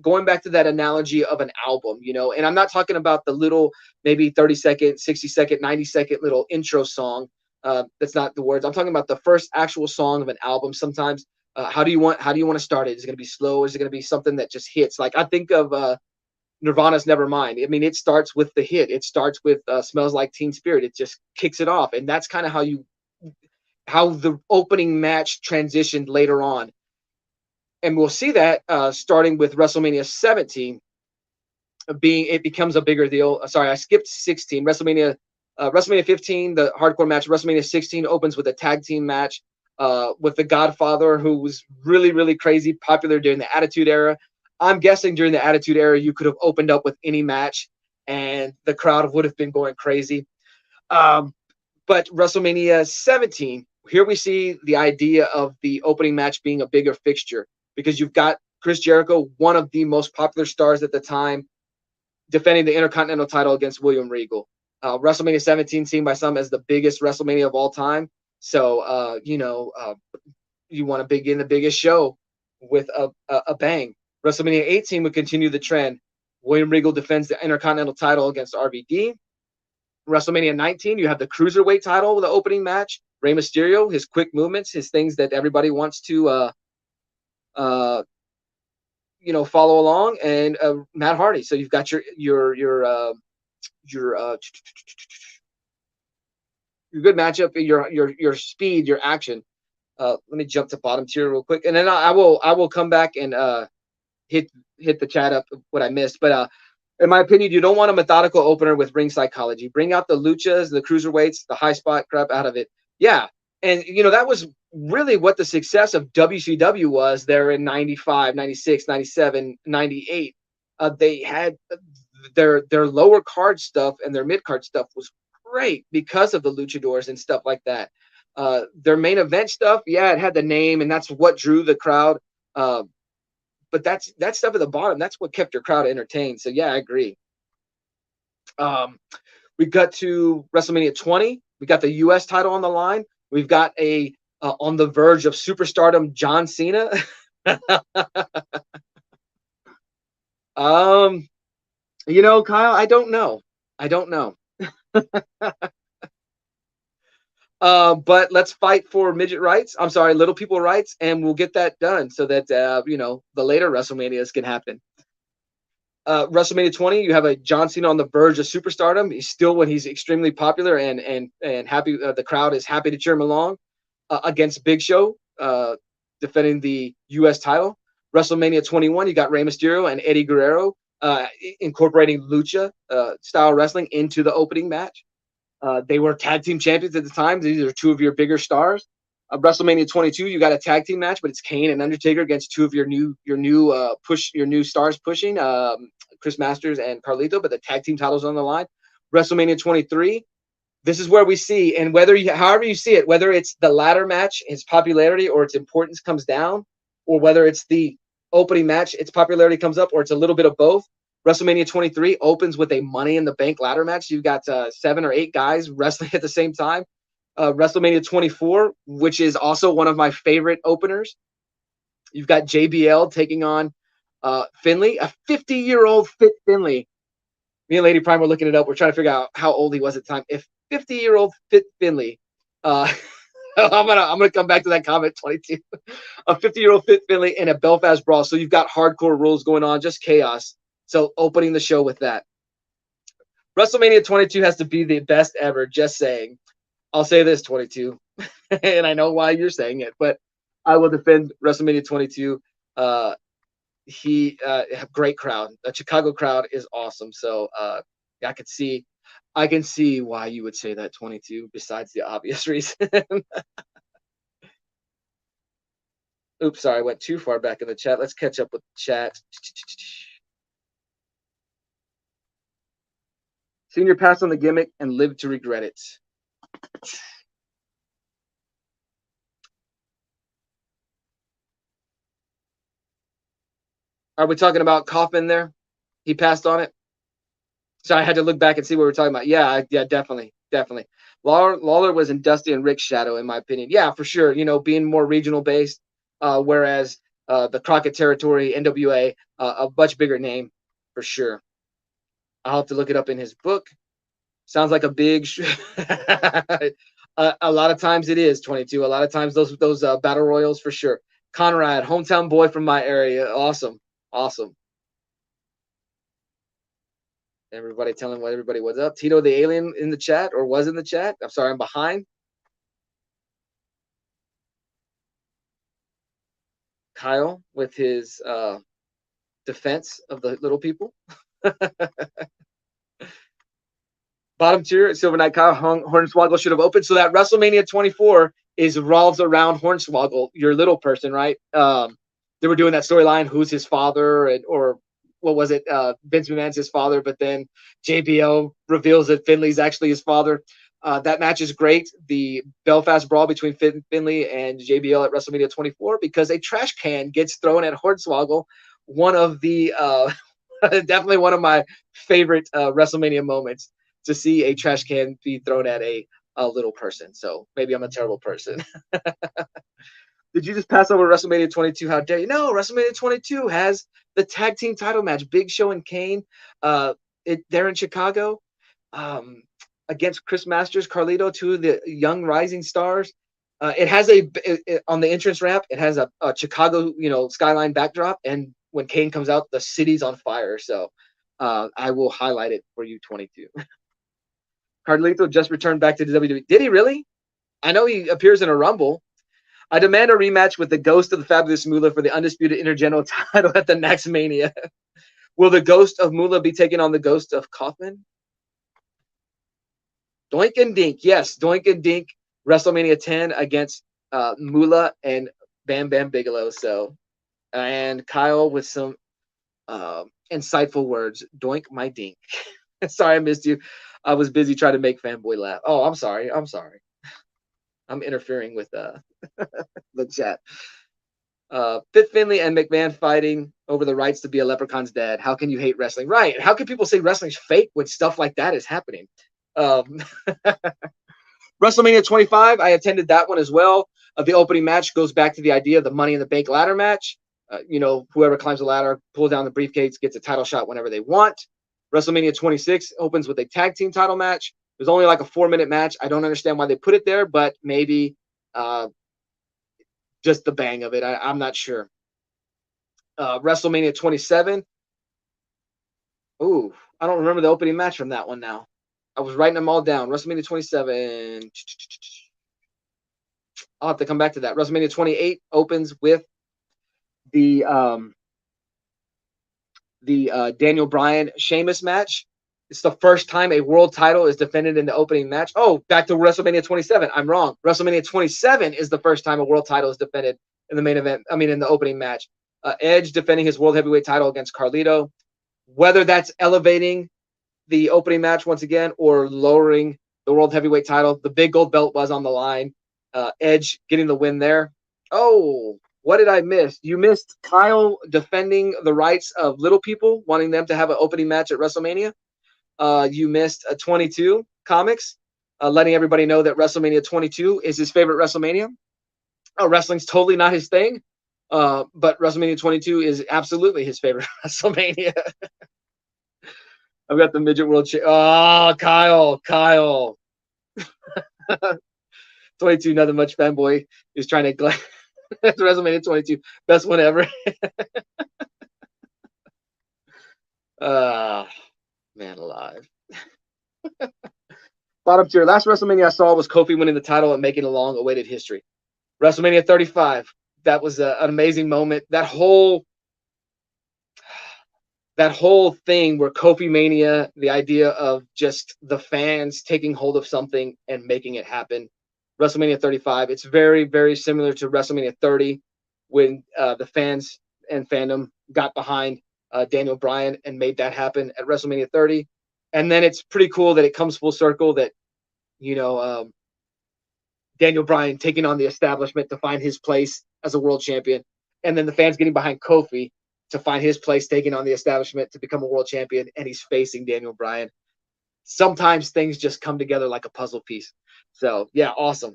going back to that analogy of an album, and I'm not talking about the little maybe 30-second, 60-second, 90-second little intro song. That's not the words. I'm talking about the first actual song of an album. Sometimes, how do you want to start it? Is it going to be slow? Is it going to be something that just hits? Like I think of Nirvana's Nevermind. I mean, it starts with the hit. It starts with Smells Like Teen Spirit. It just kicks it off, and that's kind of how the opening match transitioned later on. And we'll see that starting with WrestleMania 17 it becomes a bigger deal. Sorry, I skipped 16. WrestleMania 15, the hardcore match. WrestleMania 16 opens with a tag team match with the Godfather, who was really, really crazy, popular during the Attitude Era. I'm guessing during the Attitude Era, you could have opened up with any match, and the crowd would have been going crazy. But WrestleMania 17, here we see the idea of the opening match being a bigger fixture because you've got Chris Jericho, one of the most popular stars at the time, defending the Intercontinental title against William Regal. WrestleMania 17 seen by some as the biggest WrestleMania of all time. So, you want to begin the biggest show with a bang. WrestleMania 18 would continue the trend. William Regal defends the Intercontinental title against RVD. WrestleMania 19, you have the Cruiserweight title, the opening match. Rey Mysterio, his quick movements, his things that everybody wants to follow along, and Matt Hardy. So you've got your good matchup, your speed, your action. Let me jump to bottom tier real quick, and then I will come back and hit the chat up what I missed. But in my opinion, you don't want a methodical opener with ring psychology. Bring out the luchas, the cruiserweights, the high spot crap out of it. Yeah, and that was really what the success of WCW was there in 95, 96, 97, 98. They had their lower card stuff and their mid card stuff was great because of the luchadors and stuff like that. Their main event stuff, yeah, it had the name and that's what drew the crowd. But that stuff at the bottom, that's what kept your crowd entertained. So yeah, I agree. We got to WrestleMania 20. We got the U.S. title on the line. We've got a on the verge of superstardom John Cena. um, Kyle, I don't know. I don't know. But let's fight for midget rights. I'm sorry, little people rights, and we'll get that done so that the later WrestleManias can happen. WrestleMania 20, you have a John Cena on the verge of superstardom. He's still when he's extremely popular and happy. The crowd is happy to cheer him along against Big Show, defending the U.S. title. WrestleMania 21, you got Rey Mysterio and Eddie Guerrero incorporating lucha style wrestling into the opening match. They were tag team champions at the time. These are two of your bigger stars. WrestleMania 22, you got a tag team match, but it's Kane and Undertaker against two of your new stars pushing Chris Masters and Carlito, but the tag team titles on the line. WrestleMania 23, this is where we see, and however you see it, whether it's the ladder match, its popularity or its importance comes down, or whether it's the opening match, its popularity comes up, or it's a little bit of both. WrestleMania 23 opens with a Money in the Bank ladder match. You've got 7 or 8 guys wrestling at the same time. WrestleMania 24, which is also one of my favorite openers. You've got JBL taking on Finley, a 50-year-old fit Finley. Me and Lady Prime were looking it up. We're trying to figure out how old he was at the time. If 50-year-old fit Finley, I'm gonna come back to that comment. 22, a 50-year-old fit Finley in a Belfast brawl. So you've got hardcore rules going on, just chaos. So opening the show with that. WrestleMania 22 has to be the best ever. Just saying. I'll say this 22, and I know why you're saying it, but I will defend WrestleMania 22. Great crowd. The Chicago crowd is awesome. So I can see why you would say that 22. Besides the obvious reason. Oops, sorry, I went too far back in the chat. Let's catch up with the chat. Senior passed on the gimmick and lived to regret it. Are we talking about Kaufman there? He passed on it. So I had to look back and see what we're talking about. Yeah, definitely. Lawler was in Dusty and Rick's shadow, in my opinion. Yeah, for sure. Being more regional based, whereas the Crockett territory, NWA, a much bigger name for sure. I'll have to look it up in his book. Sounds like a big. A lot of times it is 22. A lot of times those battle royals for sure. Conrad, hometown boy from my area. Awesome. Everybody telling everybody what's up. Tito the alien in the chat, or was in the chat. I'm sorry, I'm behind. Kyle with his defense of the little people. Bottom tier, Silver Knight Kyle, Hornswoggle should have opened. So that WrestleMania 24 revolves around Hornswoggle, your little person, right? They were doing that storyline, who's his father, or what was it? Vince McMahon's his father, but then JBL reveals that Finley's actually his father. That match is great. The Belfast brawl between Finley and JBL at WrestleMania 24, because a trash can gets thrown at Hornswoggle. One of the definitely one of my favorite WrestleMania moments, to see a trash can be thrown at a little person. So maybe I'm a terrible person. Did you just pass over WrestleMania 22? How dare you? No, WrestleMania 22 has the tag team title match, Big Show and Kane. They're in Chicago against Chris Masters, Carlito, two of the young rising stars. It has on the entrance ramp, it has a Chicago, skyline backdrop, and when Kane comes out, the city's on fire. So I will highlight it for you, 22. Carlito just returned back to the WWE. Did he really? I know he appears in a Rumble. I demand a rematch with the Ghost of the Fabulous Moolah for the undisputed Intergenoral title at the next Mania. Will the Ghost of Moolah be taking on the Ghost of Kaufman? Doink and Dink. Yes, Doink and Dink, WrestleMania 10 against Moolah and Bam Bam Bigelow. So, and Kyle with some insightful words. Doink my Dink. Sorry I missed you. I was busy trying to make Fanboy laugh. Oh, I'm sorry. I'm interfering with the chat. Fit Finley and McMahon fighting over the rights to be a leprechaun's dad. How can you hate wrestling? Right. How can people say wrestling's fake when stuff like that is happening? WrestleMania 25, I attended that one as well. The opening match goes back to the idea of the Money in the Bank ladder match. Whoever climbs the ladder, pulls down the briefcase, gets a title shot whenever they want. WrestleMania 26 opens with a tag team title match. It was only like a 4-minute match. I don't understand why they put it there, but maybe just the bang of it. I'm not sure. WrestleMania 27. Ooh, I don't remember the opening match from that one now. I was writing them all down. WrestleMania 27. I'll have to come back to that. WrestleMania 28 opens with the Daniel Bryan Sheamus match. It's the first time a world title is defended in the opening match. Oh, back to WrestleMania 27. I'm wrong. WrestleMania 27 is the first time a world title is defended in the main event. In the opening match. Edge defending his world heavyweight title against Carlito. Whether that's elevating the opening match once again or lowering the world heavyweight title, the big gold belt was on the line. Edge getting the win there. Oh, what did I miss? You missed Kyle defending the rights of little people, wanting them to have an opening match at WrestleMania. You missed 22 comics, letting everybody know that WrestleMania 22 is his favorite WrestleMania. Wrestling's totally not his thing, but WrestleMania 22 is absolutely his favorite WrestleMania. I've got the midget world. Kyle. 22, nothing much fanboy is trying to. That's WrestleMania 22, best one ever. Man alive. Bottom tier. Last WrestleMania I saw was Kofi winning the title and making a long-awaited history. WrestleMania 35. That was an amazing moment. That whole thing where Kofi Mania, the idea of just the fans taking hold of something and making it happen. WrestleMania 35. It's very, very similar to WrestleMania 30 when the fans and fandom got behind Daniel Bryan and made that happen at WrestleMania 30. And then it's pretty cool that it comes full circle that, Daniel Bryan taking on the establishment to find his place as a world champion. And then the fans getting behind Kofi to find his place, taking on the establishment to become a world champion. And he's facing Daniel Bryan. Sometimes things just come together like a puzzle piece. So, yeah, awesome.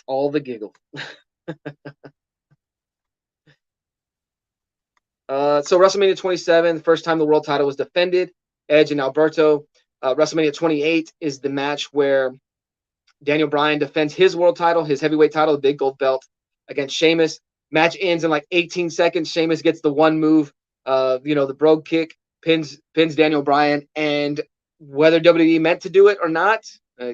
All the giggle. So WrestleMania 27, the first time the world title was defended, Edge and Alberto. WrestleMania 28 is the match where Daniel Bryan defends his world title, his heavyweight title, the big gold belt, against Sheamus. Match ends in like 18 seconds. Sheamus gets the one move, the brogue kick, pins Daniel Bryan, and whether WWE meant to do it or not,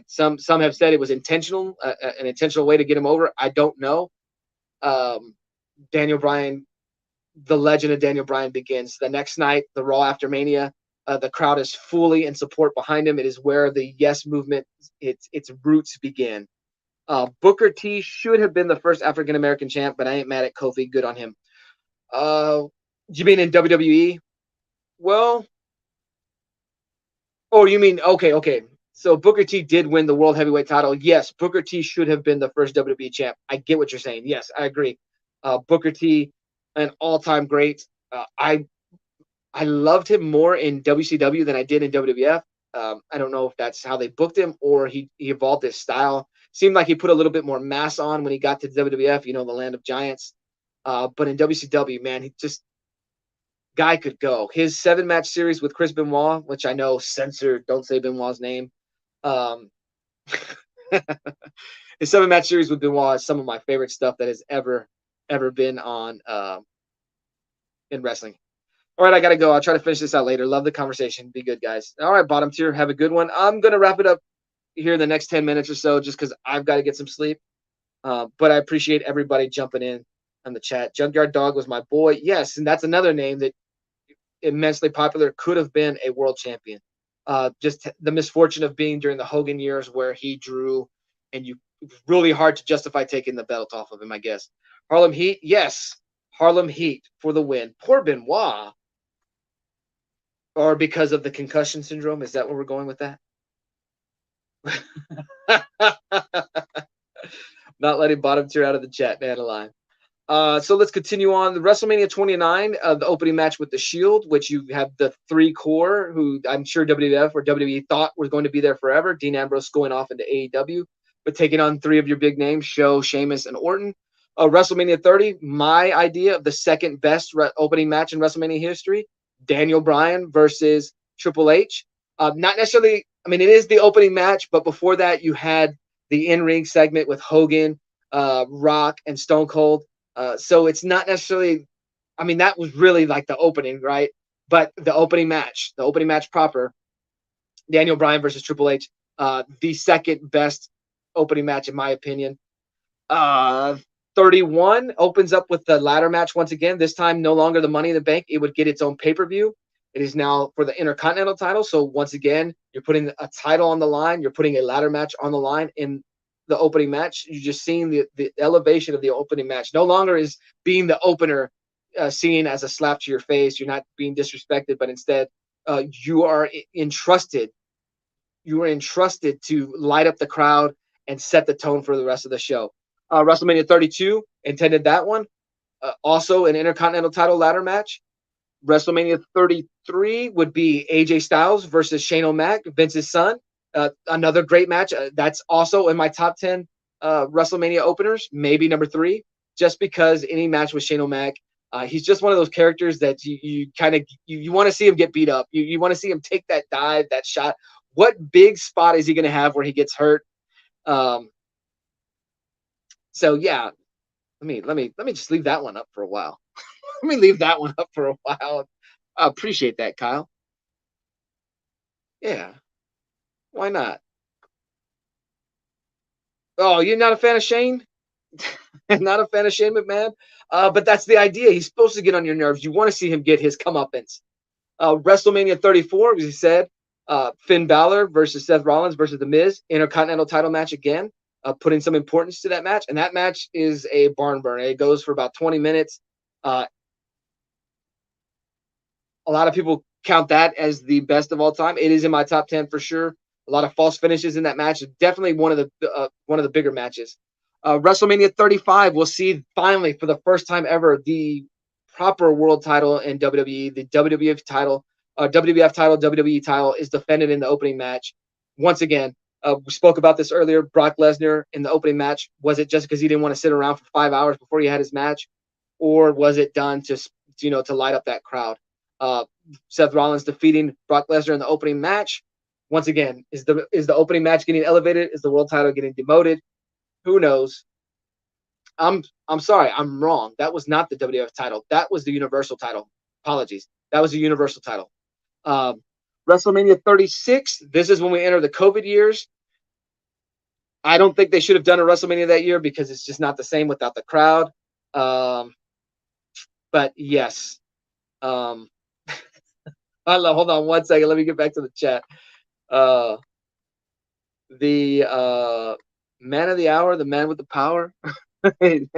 some have said it was intentional, an intentional way to get him over. I don't know. Daniel Bryan, the legend of Daniel Bryan begins. The next night, the Raw after Mania, the crowd is fully in support behind him. It is where the Yes movement, its roots begin. Booker T should have been the first African American champ, but I ain't mad at Kofi. Good on him. You mean in WWE? Well, you mean okay. So Booker T did win the World Heavyweight title. Yes, Booker T should have been the first WWE champ. I get what you're saying. Yes, I agree. Booker T, an all-time great. I loved him more in WCW than I did in WWF. I don't know if that's how they booked him or he evolved his style. Seemed like he put a little bit more mass on when he got to WWF, the land of giants. But in WCW, man, he just guy could go. His 7-match series with Chris Benoit, which I know censored, don't say Benoit's name. His 7-match series with Benoit is some of my favorite stuff that has ever been on in wrestling. All right, I got to go. I'll try to finish this out later. Love the conversation. Be good, guys. All right, bottom tier. Have a good one. I'm going to wrap it up here in the next 10 minutes or so just because I've got to get some sleep. But I appreciate everybody jumping in on the chat. Junkyard Dog was my boy. Yes, and that's another name that immensely popular, could have been a world champion. Just the misfortune of being during the Hogan years where he drew and it was really hard to justify taking the belt off of him, I guess. Harlem Heat. Yes, Harlem Heat for the win. Poor Benoit. Or because of the concussion syndrome? Is that where we're going with that? Not letting bottom tier out of the chat, man alive. So let's continue on. The WrestleMania 29, the opening match with the Shield, which you have the three core, who I'm sure WWF or WWE thought was going to be there forever. Dean Ambrose going off into AEW, but taking on three of your big names, Show, Sheamus, and Orton. WrestleMania 30, my idea of the second best opening match in WrestleMania history, Daniel Bryan versus Triple H. Not necessarily, I mean, it is the opening match, but before that, you had the in-ring segment with Hogan, Rock, and Stone Cold. So it's not necessarily, I mean, that was really like the opening, right? But the opening match proper, Daniel Bryan versus Triple H, the second best opening match in my opinion. Uh, 31 opens up with the ladder match once again. This time, no longer the Money in the Bank. It would get its own pay-per-view. It is now for the Intercontinental title. So once again, you're putting a title on the line. You're putting a ladder match on the line in the opening match. You're just seeing the elevation of the opening match. No longer is being the opener seen as a slap to your face. You're not being disrespected, but instead you are entrusted. You are entrusted to light up the crowd and set the tone for the rest of the show. WrestleMania 32 intended that one. Also an Intercontinental title ladder match. WrestleMania 33 would be AJ Styles versus Shane O'Mac, Vince's son. Another great match. That's also in my top 10 WrestleMania openers, maybe number 3, just because any match with Shane O'Mac, he's just one of those characters that you kind of you want to see him get beat up. You want to see him take that dive, that shot. What big spot is he going to have where he gets hurt? So yeah, let me just leave that one up for a while. Let me leave that one up for a while. I appreciate that, Kyle. Yeah, why not? Oh, you're not a fan of Shane? Not a fan of Shane McMahon? But that's the idea. He's supposed to get on your nerves. You want to see him get his comeuppance. WrestleMania 34, as you said, Finn Balor versus Seth Rollins versus The Miz, Intercontinental title match again, putting some importance to that match. And that match is a barn burner. It goes for about 20 minutes. A lot of people count that as the best of all time. It is in my top 10 for sure. A lot of false finishes in that match. Definitely one of the bigger matches. WrestleMania 35, we'll see finally for the first time ever the proper world title in WWE. The WWF title, WWE title is defended in the opening match. Once again, we spoke about this earlier. Brock Lesnar in the opening match. Was it just because he didn't want to sit around for 5 hours before he had his match, or was it done to light up that crowd? Seth Rollins defeating Brock Lesnar in the opening match. Once again, is the opening match getting elevated? Is the world title getting demoted? Who knows? I'm sorry, I'm wrong. That was not the WWF title. That was the Universal title. Apologies. That was the Universal title. WrestleMania 36. This is when we enter the COVID years. I don't think they should have done a WrestleMania that year because it's just not the same without the crowd. But yes. Hold on 1 second. Let me get back to the chat. The man of the hour, the man with the power. Brian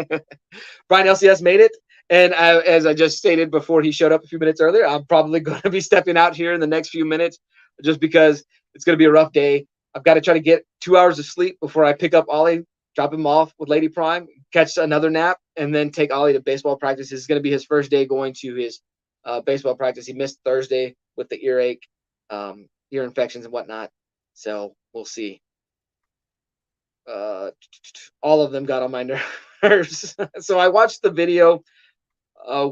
LCS made it. And as I just stated before he showed up a few minutes earlier, I'm probably going to be stepping out here in the next few minutes just because it's going to be a rough day. I've got to try to get 2 hours of sleep before I pick up Ollie, drop him off with Lady Prime, catch another nap, and then take Ollie to baseball practice. This is going to be his first day going to his baseball practice. He missed Thursday with the earache, ear infections and whatnot. So we'll see. All of them got on my nerves. So I watched the video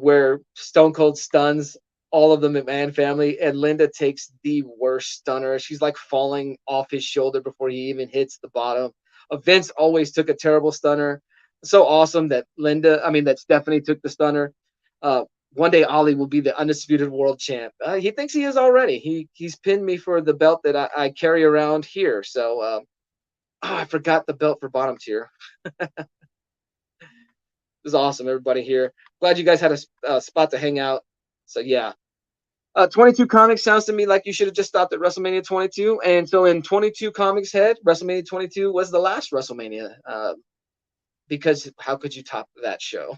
where Stone Cold stuns all of the McMahon family, and Linda takes the worst stunner. She's like falling off his shoulder before he even hits the bottom. Vince always took a terrible stunner. So awesome that that Stephanie took the stunner. One day Ollie will be the undisputed world champ. He thinks he is already. He's pinned me for the belt that I carry around here. So I forgot the belt for bottom tier. This is awesome, everybody here. Glad you guys had a spot to hang out. So yeah. 22 Comics sounds to me like you should have just stopped at WrestleMania 22. And so in 22 Comics head, WrestleMania 22 was the last WrestleMania. Because how could you top that show?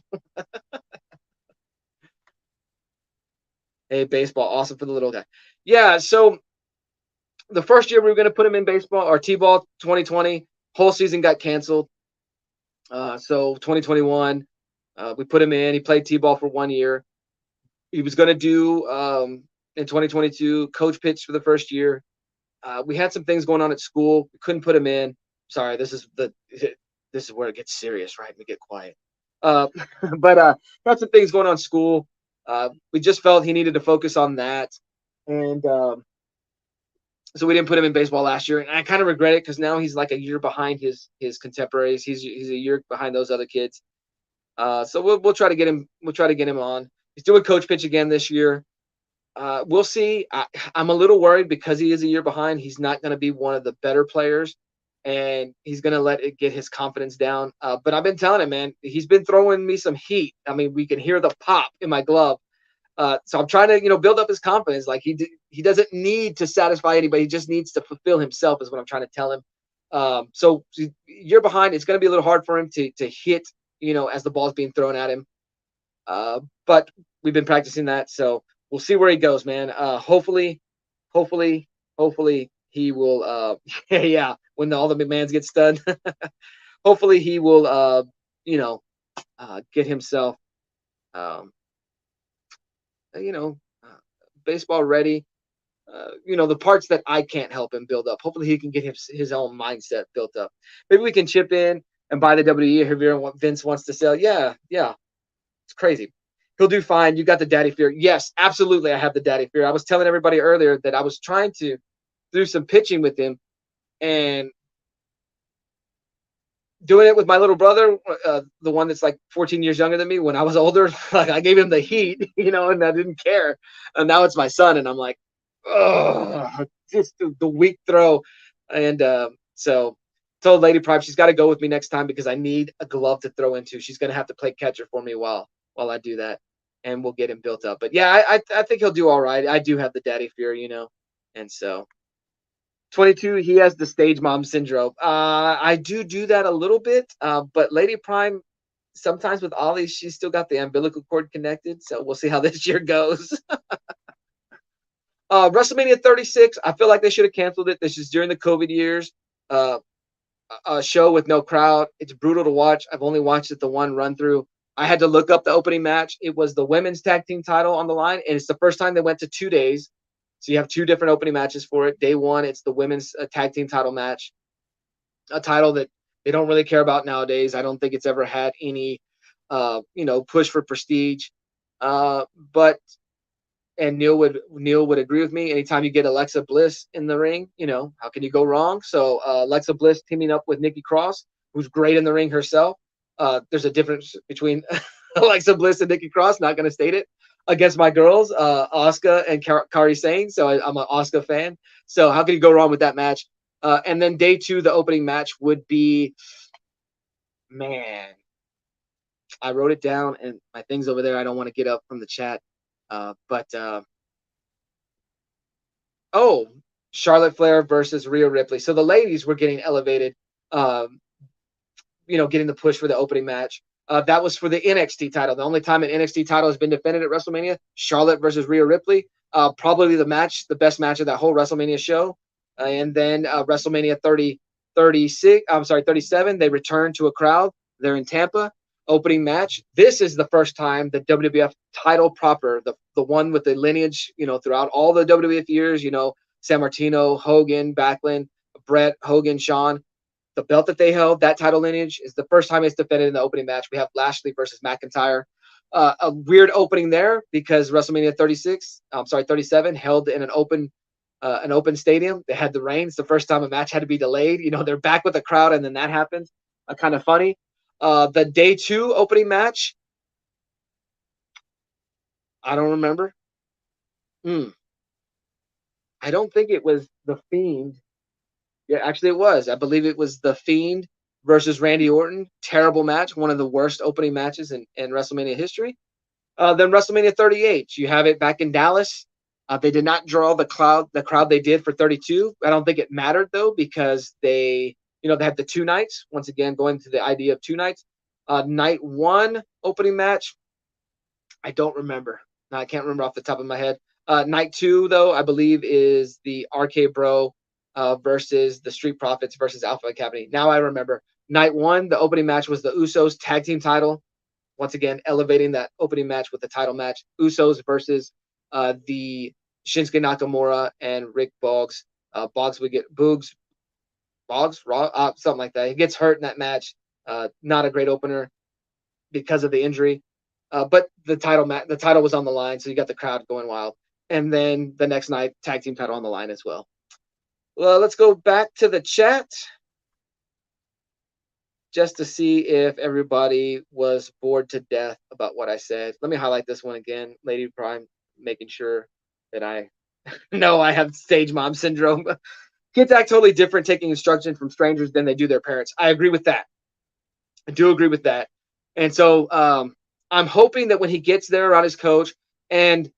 Hey, baseball, awesome for the little guy. Yeah, so the first year we were going to put him in baseball, or T-ball 2020, whole season got canceled. So 2021, We put him in. He played t-ball for 1 year. He was going to do in 2022 coach pitch for the first year. We had some things going on at school. We couldn't put him in. Sorry, this is where it gets serious, right? We get quiet. Uh, but had some things going on at school. We just felt he needed to focus on that, and so we didn't put him in baseball last year. And I kind of regret it because now he's like a year behind his contemporaries. He's a year behind those other kids. So we'll try to get him. We'll try to get him on. He's doing coach pitch again this year. We'll see. I'm a little worried because he is a year behind. He's not going to be one of the better players, and he's going to let it get his confidence down. But I've been telling him, man, he's been throwing me some heat. I mean, we can hear the pop in my glove. So I'm trying to, build up his confidence. Like he doesn't need to satisfy anybody. He just needs to fulfill himself is what I'm trying to tell him. So year behind, it's going to be a little hard for him to hit, as the ball's being thrown at him. But we've been practicing that. So we'll see where he goes, man. Hopefully he will, yeah, when all the McMahons get stunned, hopefully he will, get himself, um, baseball ready. The parts that I can't help him build up. Hopefully he can get his own mindset built up. Maybe we can chip in and buy the WWE here and what Vince wants to sell. Yeah. It's crazy. He'll do fine. You got the daddy fear. Yes, absolutely. I have the daddy fear. I was telling everybody earlier that I was trying to do some pitching with him and doing it with my little brother, the one that's like 14 years younger than me. When I was older, like I gave him the heat, and I didn't care. And now it's my son, and I'm like, oh, just the weak throw. And so told Lady Prime she's got to go with me next time because I need a glove to throw into. She's going to have to play catcher for me while I do that, and we'll get him built up. But yeah, I think he'll do all right. I do have the daddy fear, and so 22, he has the stage mom syndrome. I do that a little bit, but Lady Prime, sometimes with Ollie, she's still got the umbilical cord connected. So we'll see how this year goes. WrestleMania 36, I feel like they should have canceled it. This is during the COVID years. A show with no crowd. It's brutal to watch. I've only watched it the one run through. I had to look up the opening match. It was the women's tag team title on the line, and it's the first time they went to 2 days. So you have two different opening matches for it. Day one, it's the women's tag team title match, a title that they don't really care about nowadays. I don't think it's ever had any, push for prestige. But Neil would agree with me. Anytime you get Alexa Bliss in the ring, how can you go wrong? So Alexa Bliss teaming up with Nikki Cross, who's great in the ring herself. There's a difference between Alexa Bliss and Nikki Cross. Not going to state it. Against my girls, Asuka and Kairi Sane. So I'm an Asuka fan. So how can you go wrong with that match? And then day two, the opening match would be, man, I wrote it down and my thing's over there. I don't want to get up from the chat. Charlotte Flair versus Rhea Ripley. So the ladies were getting elevated, getting the push for the opening match. That was for the NXT title. The only time an NXT title has been defended at WrestleMania, Charlotte versus Rhea Ripley. Probably the best match of that whole WrestleMania show. And then WrestleMania 37, they return to a crowd. They're in Tampa. Opening match. This is the first time the WWF title proper, the one with the lineage, throughout all the WWF years, San Martino, Hogan, Backlund, Brett, Hogan, Shawn. The belt that they held, that title lineage, is the first time it's defended in the opening match. We have Lashley versus McIntyre. A weird opening there because WrestleMania 37 held in an open stadium. They had the rain. It's the first time a match had to be delayed. They're back with the crowd, and then that happens. Kind of funny. The day two opening match, I don't remember. I don't think it was The Fiend. Yeah, actually it was. I believe it was The Fiend versus Randy Orton. Terrible match. One of the worst opening matches in WrestleMania history. Then WrestleMania 38. You have it back in Dallas. They did not draw the crowd they did for 32. I don't think it mattered, though, because they had the 2 nights. Once again, going to the idea of 2 nights. Night one opening match, I don't remember. No, I can't remember off the top of my head. Night two, though, I believe is the RK Bro versus the Street Profits versus Alpha Academy. Now I remember. Night one, the opening match was the Usos tag team title. once again elevating that opening match with the title match. Usos versus the Shinsuke Nakamura and Rick Boggs. Boggs would get Boggs, something like that. He gets hurt in that match. Not a great opener because of the injury. But the title was on the line, so you got the crowd going wild. And then the next night, tag team title on the line as well. Well, let's go back to the chat just to see if everybody was bored to death about what I said. Let me highlight this one again. Lady Prime, making sure that I know I have stage mom syndrome. Kids act totally different taking instruction from strangers than they do their parents. I agree with that. I do agree with that. And so I'm hoping that when he gets there around his coach, and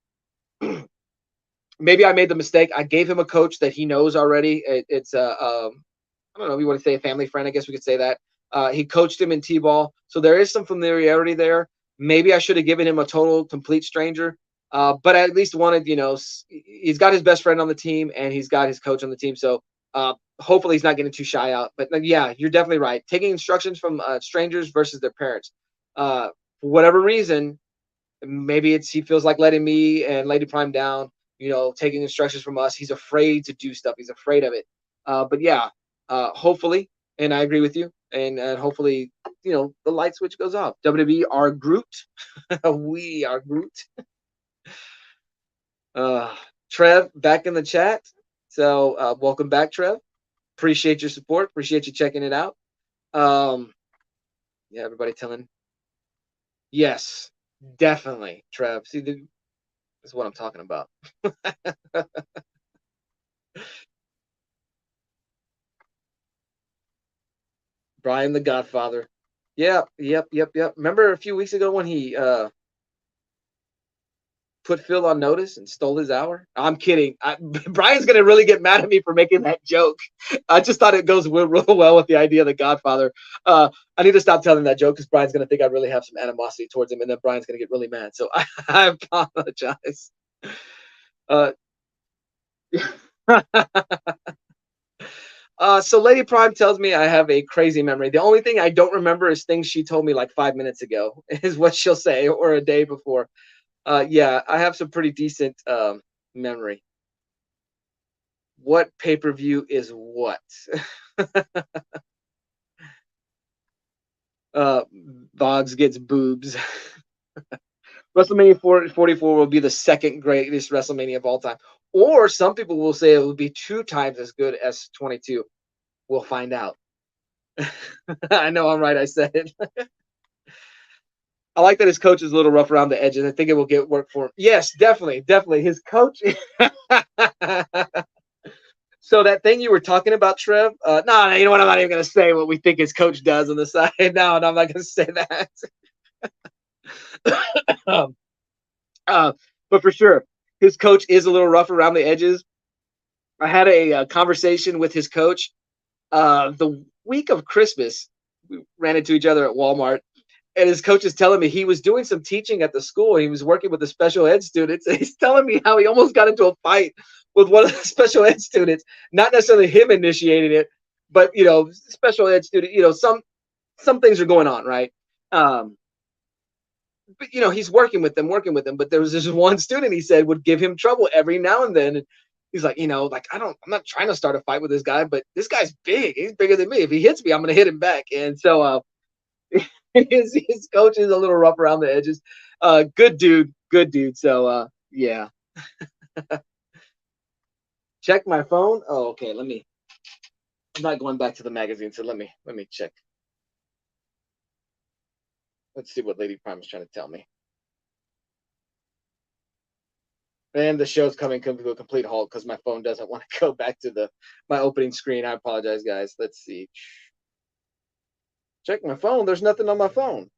maybe I made the mistake, I gave him a coach that he knows already. It's I don't know if you want to say a family friend. I guess we could say that. He coached him in T-ball, so there is some familiarity there. Maybe I should have given him a total complete stranger, but I at least wanted, he's got his best friend on the team and he's got his coach on the team. So hopefully he's not getting too shy out. But yeah, you're definitely right. Taking instructions from strangers versus their parents. For whatever reason, maybe he feels like letting me and Lady Prime down, taking instructions from us. He's afraid to do stuff. He's afraid of it. But yeah, hopefully, and I agree with you, and hopefully, the light switch goes off. WWE are Groot. We are Groot. Trev back in the chat. So welcome back, Trev. Appreciate your support. Appreciate you checking it out. Yeah, everybody telling. Yes, definitely, Trev. See, this is what I'm talking about. Brian the Godfather. Yep. Remember a few weeks ago when he put Phil on notice and stole his hour? I'm kidding. Brian's gonna really get mad at me for making that joke. I just thought it goes real well with the idea of the Godfather. I need to stop telling that joke because Brian's gonna think I really have some animosity towards him, and then Brian's gonna get really mad. So I apologize. So Lady Prime tells me I have a crazy memory. The only thing I don't remember is things she told me like 5 minutes ago, is what she'll say, or a day before. Yeah, I have some pretty decent memory. What pay-per-view is what? Boggs gets boobs. WrestleMania 44 will be the second greatest WrestleMania of all time. Or some people will say it will be 2 times as good as 22. We'll find out. I know I'm right. I said it. I like that his coach is a little rough around the edges. I think it will get work for him. Yes, definitely. His coach. So that thing you were talking about, Trev. No, you know what? I'm not even going to say what we think his coach does on the side. No, I'm not going to say that. But for sure, his coach is a little rough around the edges. I had a conversation with his coach the week of Christmas. We ran into each other at Walmart, and his coach is telling me he was doing some teaching at the school. He was working with the special ed students, and he's telling me how he almost got into a fight with one of the special ed students. Not necessarily him initiating it, but special ed student. Some things are going on, right? But he's working with them. But there was this one student he said would give him trouble every now and then. And he's like, I'm not trying to start a fight with this guy, but this guy's big. He's bigger than me. If he hits me, I'm gonna hit him back. And so his coach is a little rough around the edges. Good dude. So yeah. Check my phone. Oh, okay. I'm not going back to the magazine, so let me check. Let's see what Lady Prime is trying to tell me. And the show's coming to a complete halt because my phone doesn't want to go back to my opening screen. I apologize, guys. Let's see. Check my phone. There's nothing on my phone.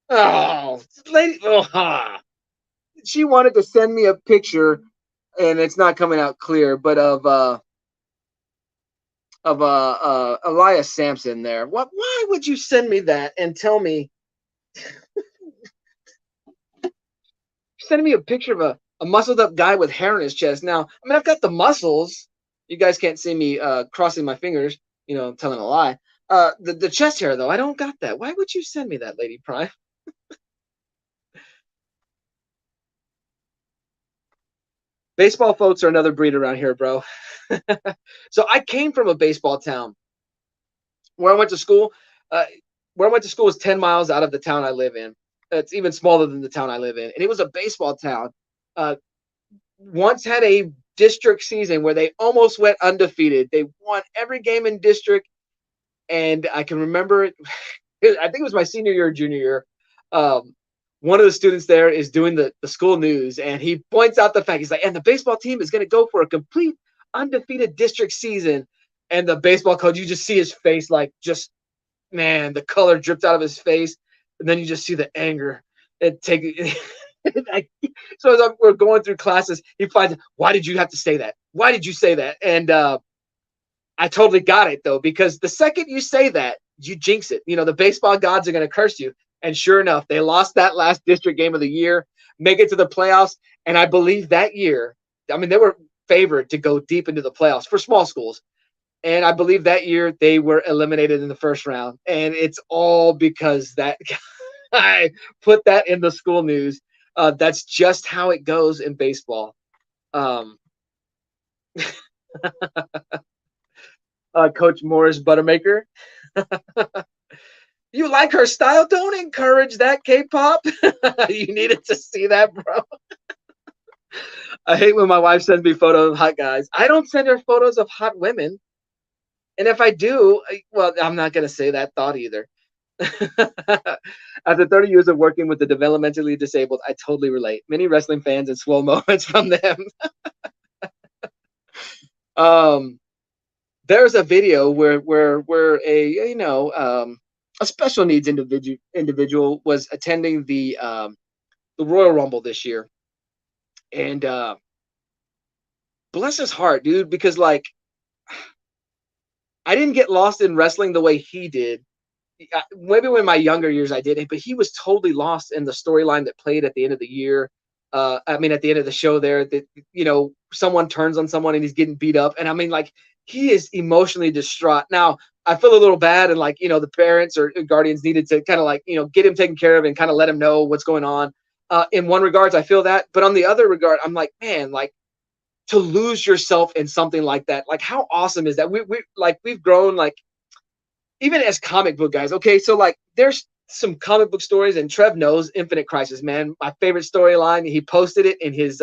Oh, lady. Oh, she wanted to send me a picture, and it's not coming out clear, but of Elias Sampson there. Why would you send me that and tell me? Sending me a picture of a muscled up guy with hair in his chest. Now, I mean, I've got the muscles. You guys can't see me crossing my fingers, telling a lie. The chest hair, though, I don't got that. Why would you send me that, Lady Prime? Baseball folks are another breed around here, bro. So I came from a baseball town where I went to school. Uh, where I went to school is 10 miles out of the town I live in. It's even smaller than the town I live in, and it was a baseball town. Uh, Once had a district season where they almost went undefeated. They won every game in district, and I can remember it. I think it was my senior year or junior year. Um, one of the students there is doing the school news, and he points out the fact he's like, and the baseball team is going to go for a complete undefeated district season. And the baseball coach, you just see his face, like just man, the color dripped out of his face, and then you just see the anger. It take so as we're going through classes, he finds, why did you have to say that? Why did you say that? And I totally got it though, because the second you say that, you jinx it. You know, the baseball gods are going to curse you. And sure enough, they lost that last district game of the year, make it to the playoffs. And I believe that year, I mean, they were favored to go deep into the playoffs for small schools. And I believe that year they were eliminated in the first round. And it's all because that guy put that in the school news. That's just how it goes in baseball. Um, Coach Morris Buttermaker, you like her style? Don't encourage that, K-pop. You needed to see that, bro. I hate when my wife sends me photos of hot guys. I don't send her photos of hot women. And if I do, well, I'm not going to say that thought either. After 30 years of working with the developmentally disabled, I totally relate. Many wrestling fans and swell moments from them. um, there's a video where a special needs individual was attending the Royal Rumble this year, and bless his heart, dude, because like I didn't get lost in wrestling the way he did. Maybe when my younger years I did it, but he was totally lost in the storyline that played at the end of the year. I mean, at the end of the show, there that someone turns on someone and he's getting beat up, and I mean, like he is emotionally distraught. Now, I feel a little bad, and like the parents or guardians needed to kind of like get him taken care of and kind of let him know what's going on. In one regards, I feel that, but on the other regard, I'm like, man, like to lose yourself in something like that, like how awesome is that? We've grown like even as comic book guys. Okay, so like there's some comic book stories, and Trev knows Infinite Crisis, man. My favorite storyline. He posted it in his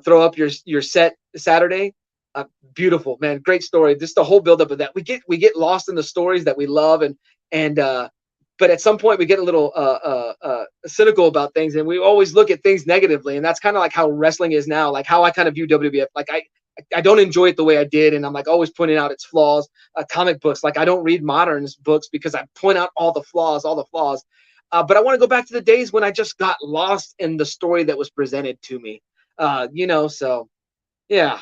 throw up your set Saturday. Beautiful, man. Great story. Just the whole buildup of that. We get lost in the stories that we love, and but at some point we get a little cynical about things, and we always look at things negatively, and that's kind of like how wrestling is now, like how I kind of view WWF. Like I don't enjoy it the way I did, and I'm like always pointing out its flaws. Comic books, like I don't read modern books because I point out all the flaws, but I want to go back to the days when I just got lost in the story that was presented to me. So yeah.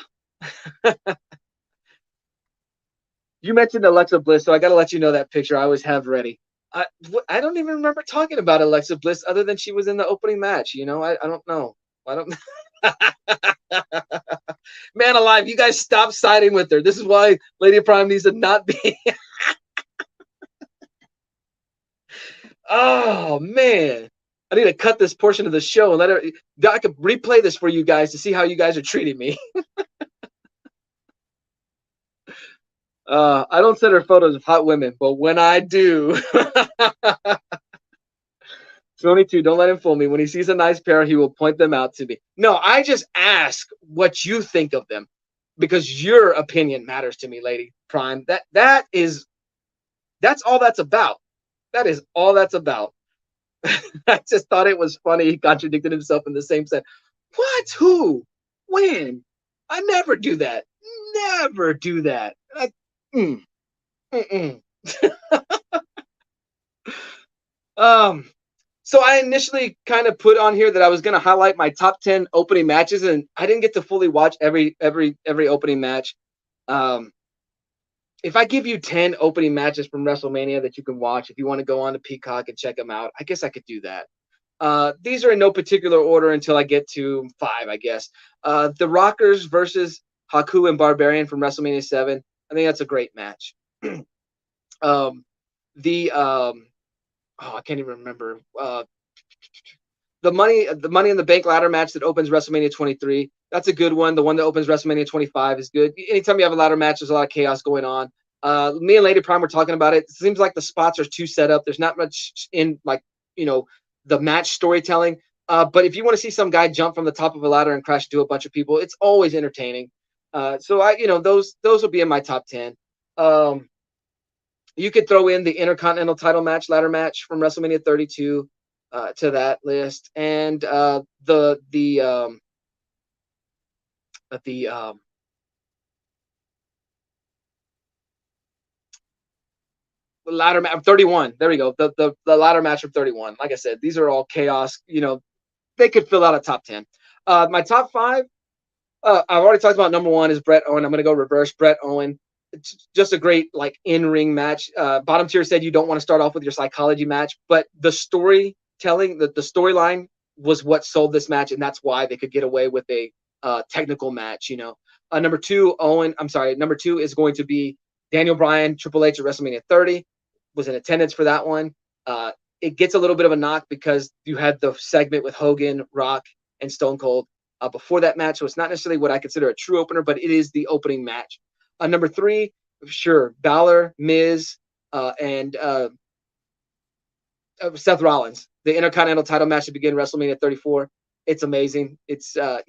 You mentioned Alexa Bliss, so I got to let you know that picture I always have ready. I don't even remember talking about Alexa Bliss other than she was in the opening match. I don't know. I don't. Man alive, you guys stop siding with her. This is why Lady of Prime needs to not be. Oh man, I need to cut this portion of the show and let her. I could replay this for you guys to see how you guys are treating me. I don't send her photos of hot women, but when I do, 22, don't let him fool me. When he sees a nice pair, he will point them out to me. No, I just ask what you think of them because your opinion matters to me, Lady Prime. That's all that's about. That is all that's about. I just thought it was funny. He contradicted himself in the same sentence. What? Who? When? I never do that. Never do that. Mm, mm-mm. Um, so I initially kind of put on here that I was going to highlight my top 10 opening matches, and I didn't get to fully watch every opening match. Um, if I give you 10 opening matches from WrestleMania that you can watch, if you want to go on to Peacock and check them out, I guess I could do that. These are in no particular order until I get to 5, I guess. The Rockers versus Haku and Barbarian from WrestleMania 7. I think that's a great match. um, the I can't even remember. the money in the bank ladder match that opens WrestleMania 23. That's a good one. The one that opens WrestleMania 25 is good. Anytime you have a ladder match, there's a lot of chaos going on. Me and Lady Prime were talking about it. It seems like the spots are too set up. There's not much in like you know the match storytelling. But if you want to see some guy jump from the top of a ladder and crash into a bunch of people, it's always entertaining. So those will be in my top 10. Um, you could throw in the Intercontinental title match, ladder match from WrestleMania 32 to that list, and the ladder match 31. There we go. The ladder match from 31. Like I said, these are all chaos. They could fill out a top 10. My top five. I've already talked about number one is Brett Owen. I'm going to go reverse. Brett Owen. It's just a great like in-ring match. Bottom tier said you don't want to start off with your psychology match, but the storytelling, the storyline was what sold this match, and that's why they could get away with a technical match. Number two, Owen. I'm sorry. Number two is going to be Daniel Bryan, Triple H at WrestleMania 30. Was in attendance for that one. It gets a little bit of a knock because you had the segment with Hogan, Rock, and Stone Cold before that match. So it's not necessarily what I consider a true opener, but it is the opening match. Number three, sure, Balor, Miz, and Seth Rollins. The Intercontinental title match to begin WrestleMania 34. It's amazing. It's a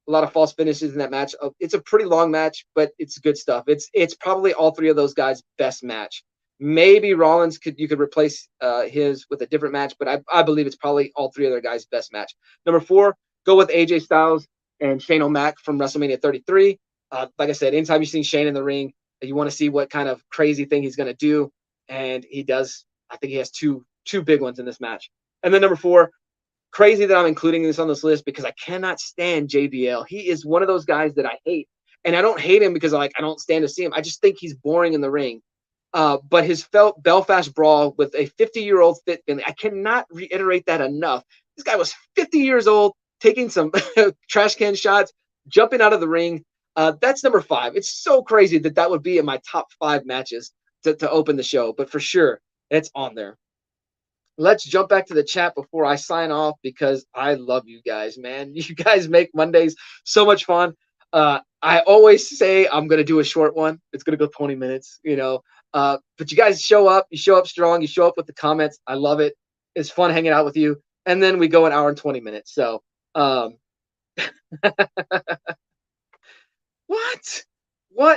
lot of false finishes in that match. It's a pretty long match, but it's good stuff. It's probably all three of those guys' best match. Maybe Rollins you could replace his with a different match, but I believe it's probably all three of their guys' best match. Number four, go with AJ Styles and Shane O'Mac from WrestleMania 33. Like I said, anytime you've seen Shane in the ring, you want to see what kind of crazy thing he's going to do, and he does. I think he has two big ones in this match. And then number four, crazy that I'm including this on this list because I cannot stand JBL. He is one of those guys that I hate, and I don't hate him because I don't stand to see him. I just think he's boring in the ring. But his Belfast Brawl with a 50-year-old Fit Finlay, I cannot reiterate that enough. This guy was 50 years old, taking some trash can shots, jumping out of the ring. That's number five. It's so crazy that would be in my top five matches to open the show, but for sure, it's on there. Let's jump back to the chat before I sign off because I love you guys, man. You guys make Mondays so much fun. I always say I'm going to do a short one. It's going to go 20 minutes, but you guys show up. You show up strong. You show up with the comments. I love it. It's fun hanging out with you. And then we go an hour and 20 minutes. So, what?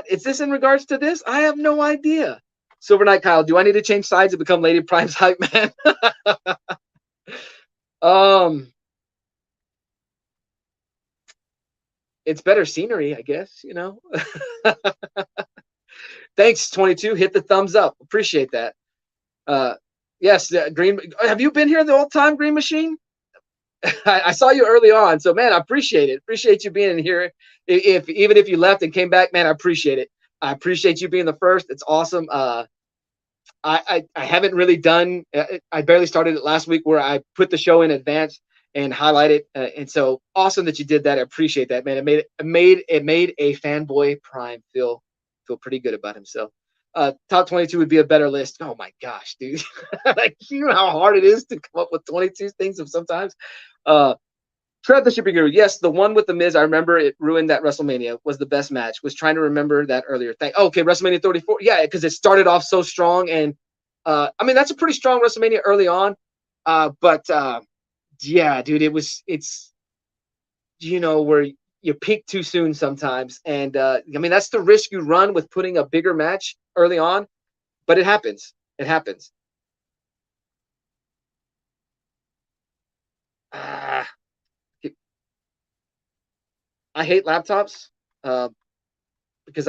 Is this in regards to this? I have no idea. Silver Knight Kyle, do I need to change sides and become Lady Prime's hype man? It's better scenery, I guess, Thanks, 22. Hit the thumbs up. Appreciate that. Yes, Green. Have you been here the whole time, Green Machine? I saw you early on, so man, I appreciate it. Appreciate you being here. Even if you left and came back, man, I appreciate it. I appreciate you being the first. It's awesome. I haven't really done. I barely started it last week, where I put the show in advance and highlight it. And so awesome that you did that. I appreciate that, man. It made a fanboy Prime feel pretty good about himself. Top 22 would be a better list. Oh my gosh, dude! Like, you know how hard it is to come up with 22 things sometimes. Trev the Shipping Guru. Yes, the one with the Miz. I remember it ruined that WrestleMania. Was the best match. Was trying to remember that earlier. Okay, WrestleMania 34. Yeah, because it started off so strong, and that's a pretty strong WrestleMania early on. But yeah, dude, it's where you peak too soon sometimes, and that's the risk you run with putting a bigger match early on. But it happens. It happens. I hate laptops because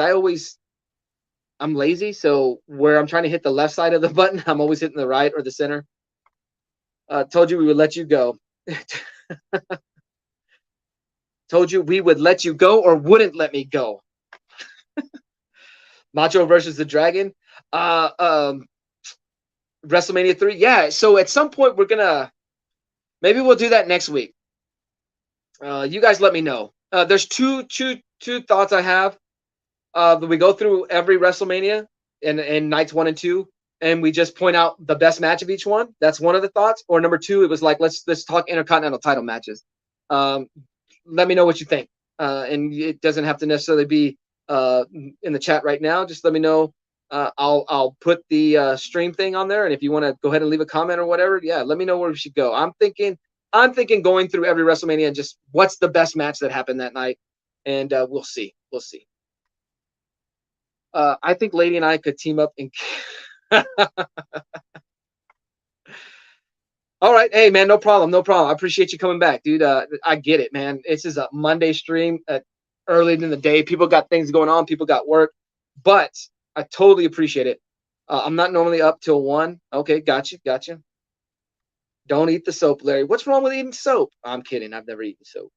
I'm lazy. So where I'm trying to hit the left side of the button, I'm always hitting the right or the center. Told you we would let you go. Told you we would let you go or wouldn't let me go. Macho versus the Dragon. WrestleMania 3. Yeah. So at some point maybe we'll do that next week. You guys let me know. There's two thoughts I have. That we go through every WrestleMania and nights 1 and 2. and we just point out the best match of each one. That's one of the thoughts. Or number two, it was like, let's talk Intercontinental title matches. Let me know what you think. And it doesn't have to necessarily be in the chat right now. Just let me know. I'll put the stream thing on there, and if you want to go ahead and leave a comment or whatever, yeah, let me know where we should go. I'm thinking going through every WrestleMania and just what's the best match that happened that night, and we'll see. I think Lady and I could team up and. All right. Hey, man, no problem. I appreciate you coming back, dude. I get it, man. This is a Monday stream early in the day. People got things going on. People got work. But I totally appreciate it. I'm not normally up till 1. Okay, gotcha. Don't eat the soap, Larry. What's wrong with eating soap? I'm kidding. I've never eaten soap.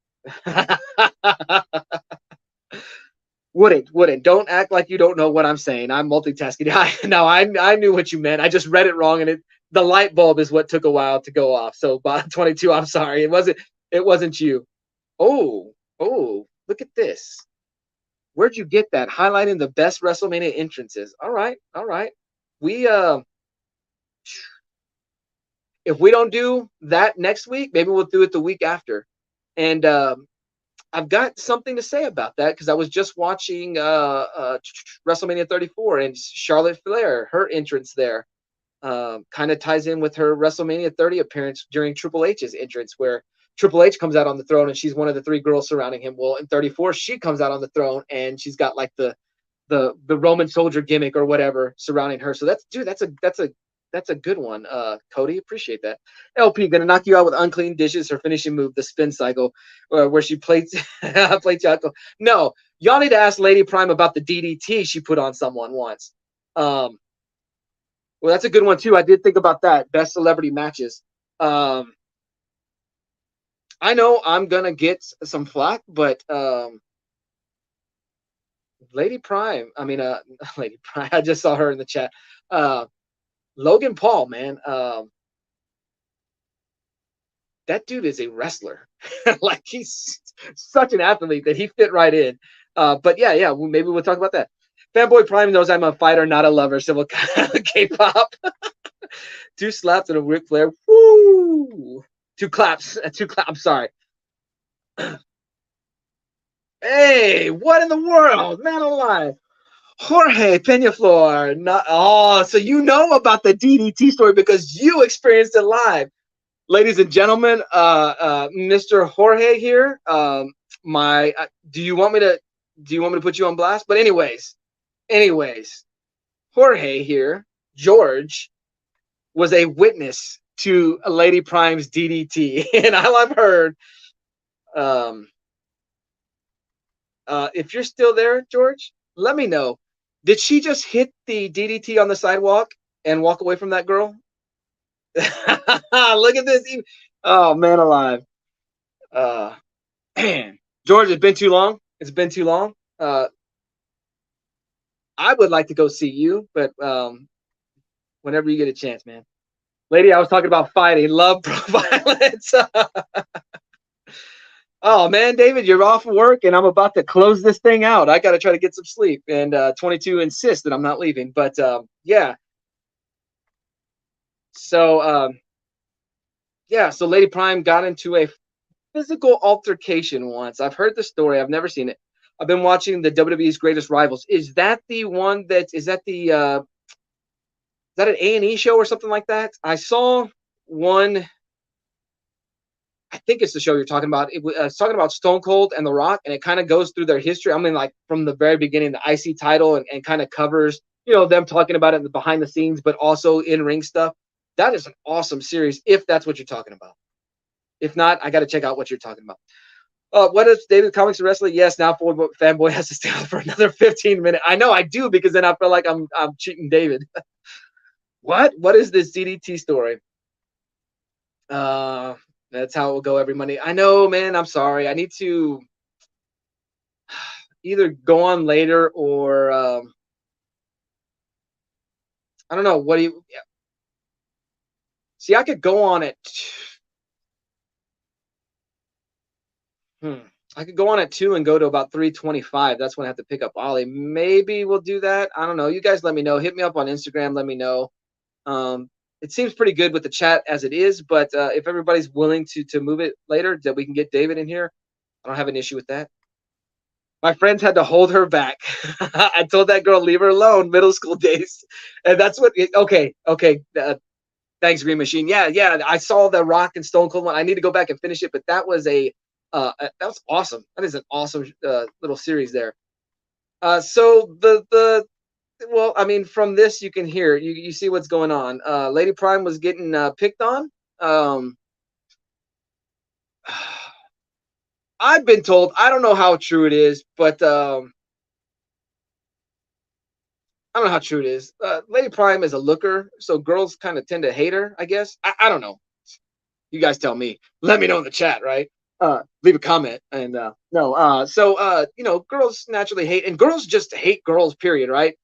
Wouldn't. Don't act like you don't know what I'm saying. I'm multitasking. I knew what you meant. I just read it wrong, and the light bulb is what took a while to go off. So bottom 22, I'm sorry. It wasn't you. Oh, look at this. Where'd you get that? Highlighting the best WrestleMania entrances. All right. We if we don't do that next week, maybe we'll do it the week after. And I've got something to say about that because I was just watching WrestleMania 34 and Charlotte Flair, her entrance there kind of ties in with her WrestleMania 30 appearance during Triple H's entrance, where Triple H comes out on the throne and she's one of the 3 girls surrounding him. Well, in 34, she comes out on the throne and she's got like the Roman soldier gimmick or whatever surrounding her. So that's a good one, Cody. Appreciate that. LP gonna knock you out with unclean dishes. Her finishing move, the spin cycle, where she plates Jocko. No, y'all need to ask Lady Prime about the DDT she put on someone once. Well, that's a good one too. I did think about that. Best celebrity matches. I know I'm gonna get some flack, but Lady Prime. I mean, Lady Prime. I just saw her in the chat. Logan Paul, man, that dude is a wrestler. Like he's such an athlete that he fit right in. But yeah, maybe we'll talk about that. Fanboy Prime knows I'm a fighter, not a lover. So we'll K-pop. 2 slaps and a Ric Flair. Woo! 2 claps. 2 claps. I'm sorry. Hey, what in the world, man alive? Jorge Peñaflor. So you know about the DDT story because you experienced it live. Ladies and gentlemen, Mr. Jorge here. Do you want me to put you on blast? But anyways, Jorge here, George, was a witness to Lady Prime's DDT, and all I've heard. If you're still there, George, let me know. Did she just hit the DDT on the sidewalk and walk away from that girl? Look at this. Oh, man alive. George, it's been too long. I would like to go see you, but whenever you get a chance, man. Lady, I was talking about fighting. Love pro violence. Oh, man, David, you're off work, and I'm about to close this thing out. I got to try to get some sleep. And 22 insists that I'm not leaving. But, yeah. So, so Lady Prime got into a physical altercation once. I've heard the story. I've never seen it. I've been watching the WWE's Greatest Rivals. Is that the one is that an A&E show or something like that? I saw one. I think it's the show you're talking about. It's talking about Stone Cold and The Rock, and it kind of goes through their history. I mean, like from the very beginning, the IC title, and kind of covers, them talking about it in the behind the scenes, but also in ring stuff. That is an awesome series if that's what you're talking about. If not, I got to check out what you're talking about. What is David Comics and Wrestling? Yes, now Fanboy has to stay on for another 15 minutes. I know I do because then I feel like I'm cheating David. What is this DDT story? That's how it will go every Monday. I know, man. I'm sorry. I need to either go on later or I don't know. What do you? Yeah. See, I could go on at. I could go on at 2 and go to about 3:25. That's when I have to pick up Ollie. Maybe we'll do that. I don't know. You guys let me know. Hit me up on Instagram. Let me know. It seems pretty good with the chat as it is, but if everybody's willing to move it later, that we can get David in here, I don't have an issue with that. My friends had to hold her back. I told that girl leave her alone, middle school days, and that's what. Okay, okay. Thanks, Green Machine. Yeah, yeah. I saw the Rock and Stone Cold one. I need to go back and finish it, but that was that was awesome. That is an awesome little series there. So the well, I mean, from this you can hear you see what's going on. Lady Prime was getting picked on. Um, I've been told. I don't know how true it is, but I don't know how true it is. Lady Prime is a looker, so girls kind of tend to hate her. I guess. I don't know. You guys tell me. Let me know in the chat, right? Leave a comment and no. You know, girls naturally hate, and girls just hate girls. Period, right?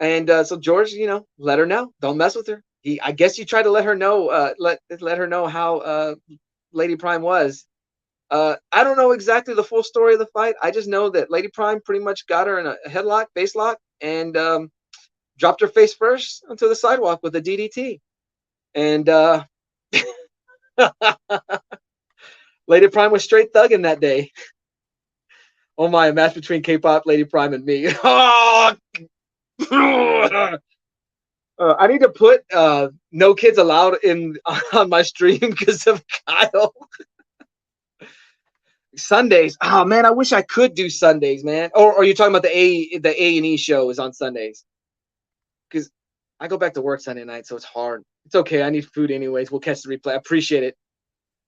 And so George, you know, let her know. Don't mess with her. I guess you tried to let her know. Let her know how Lady Prime was. I don't know exactly the full story of the fight. I just know that Lady Prime pretty much got her in a headlock, base lock, and dropped her face first onto the sidewalk with a DDT. And Lady Prime was straight thugging that day. Oh my, a match between K-pop, Lady Prime, and me. I need to put no kids allowed in on my stream because of Kyle. Sundays. Oh man, I wish I could do Sundays, man. Or are you talking about the A&E show is on Sundays? Because I go back to work Sunday night, so it's hard. It's okay. I need food anyways. We'll catch the replay. I appreciate it.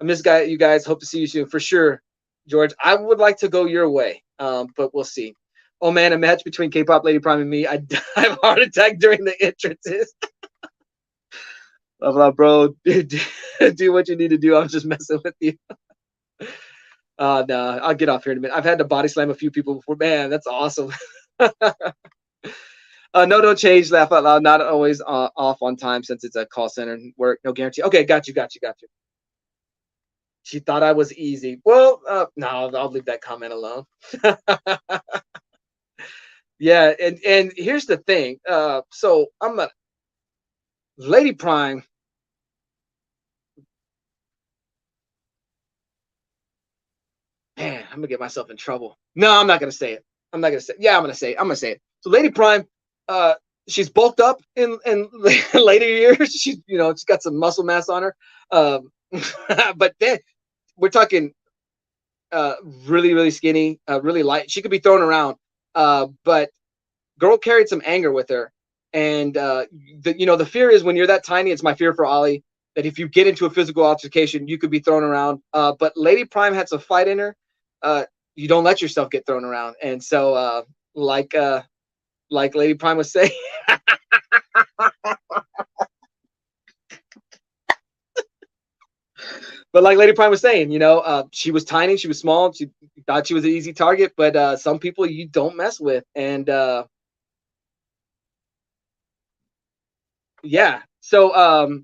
I miss you guys. Hope to see you soon for sure, George. I would like to go your way, but we'll see. Oh man, a match between K-pop Lady Prime and me. I have a heart attack during the entrances. Bro, do what you need to do. I'm just messing with you. No, I'll get off here in a minute. I've had to body slam a few people before. Man, that's awesome. No, don't change. Laugh out loud. Not always off on time since it's a call center and work. No guarantee. Okay, got you. She thought I was easy. Well, no, I'll leave that comment alone. Yeah, and here's the thing. So I'm a Lady Prime. Man, I'm gonna get myself in trouble. No, I'm not gonna say it. I'm not gonna say it. Yeah, I'm gonna say it. I'm gonna say it. So Lady Prime, she's bulked up in later years. She's she's got some muscle mass on her. But then we're talking really, really skinny, really light. She could be thrown around. But girl carried some anger with her. And the fear is when you're that tiny, it's my fear for Ollie, that if you get into a physical altercation, you could be thrown around. But Lady Prime had some fight in her. You don't let yourself get thrown around. And so like Lady Prime was saying. But like Lady Prime was saying, she was tiny, she was small, she thought she was an easy target, but some people you don't mess with. And yeah, so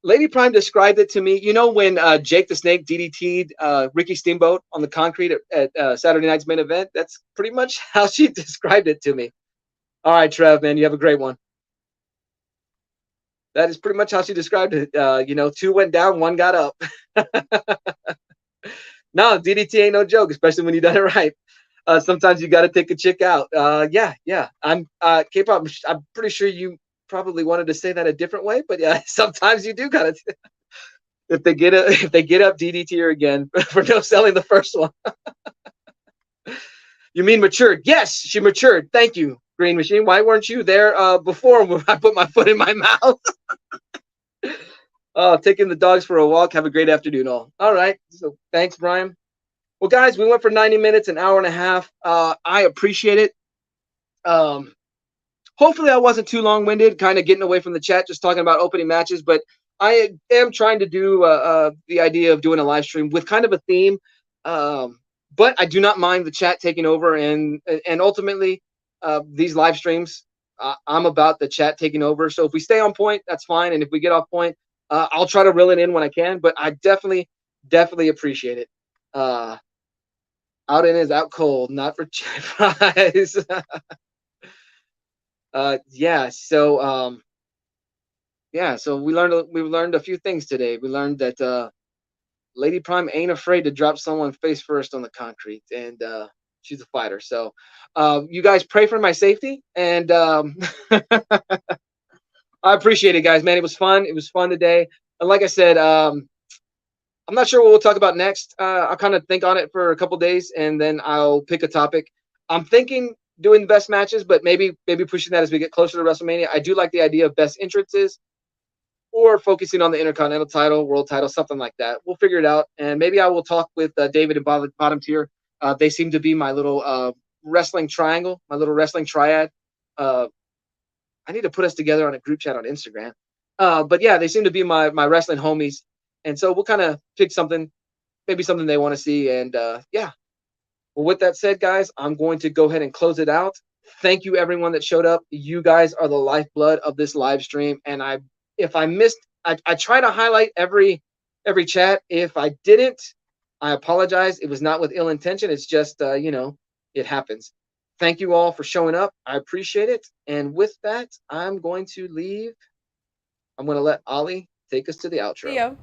Lady Prime described it to me. You know when Jake the Snake DDT'd Ricky Steamboat on the concrete at Saturday night's main event? That's pretty much how she described it to me. All right, Trev, man, you have a great one. That is pretty much how she described it. Two went down, one got up. No, DDT ain't no joke, especially when you done it right. Sometimes you got to take a chick out. Yeah. I'm K-pop. I'm pretty sure you probably wanted to say that a different way, but yeah, sometimes you do gotta. If they get up, DDT her again for no selling the first one. You mean matured? Yes, she matured. Thank you, Green Machine. Why weren't you there before when I put my foot in my mouth? Taking the dogs for a walk. Have a great afternoon, all. All right. So thanks, Brian. Well, guys, we went for 90 minutes, an hour and a half. I appreciate it. Hopefully I wasn't too long-winded, kind of getting away from the chat, just talking about opening matches. But I am trying to do the idea of doing a live stream with kind of a theme. But I do not mind the chat taking over, and ultimately these live streams, I'm about the chat taking over. So if we stay on point, that's fine, and if we get off point, I'll try to reel it in when I can. But I definitely appreciate it. Out in is out cold, not for chat prize. Yeah. So Yeah, so we learned a few things today. We learned that Lady Prime ain't afraid to drop someone face first on the concrete, and she's a fighter. So, you guys pray for my safety, and I appreciate it, guys. Man, it was fun. It was fun today. And like I said, I'm not sure what we'll talk about next. I'll kind of think on it for a couple days, and then I'll pick a topic. I'm thinking doing the best matches, but maybe pushing that as we get closer to WrestleMania. I do like the idea of best entrances or focusing on the Intercontinental title, World title, something like that. We'll figure it out, and maybe I will talk with David and Bottom Tier. They seem to be my little wrestling triangle, my little wrestling triad. Uh, I need to put us together on a group chat on Instagram. But yeah, they seem to be my wrestling homies, and so we'll kind of pick something, maybe something they want to see, and yeah. Well, with that said, guys, I'm going to go ahead and close it out. Thank you, everyone that showed up. You guys are the lifeblood of this live stream, and if I missed, I try to highlight every chat. If I didn't, I apologize. It was not with ill intention. It's just it happens. Thank you all for showing up. I appreciate it. And with that, I'm going to leave. I'm going to let Ollie take us to the outro. Theo,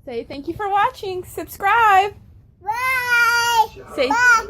say thank you for watching. Subscribe. Bye. Say Bye.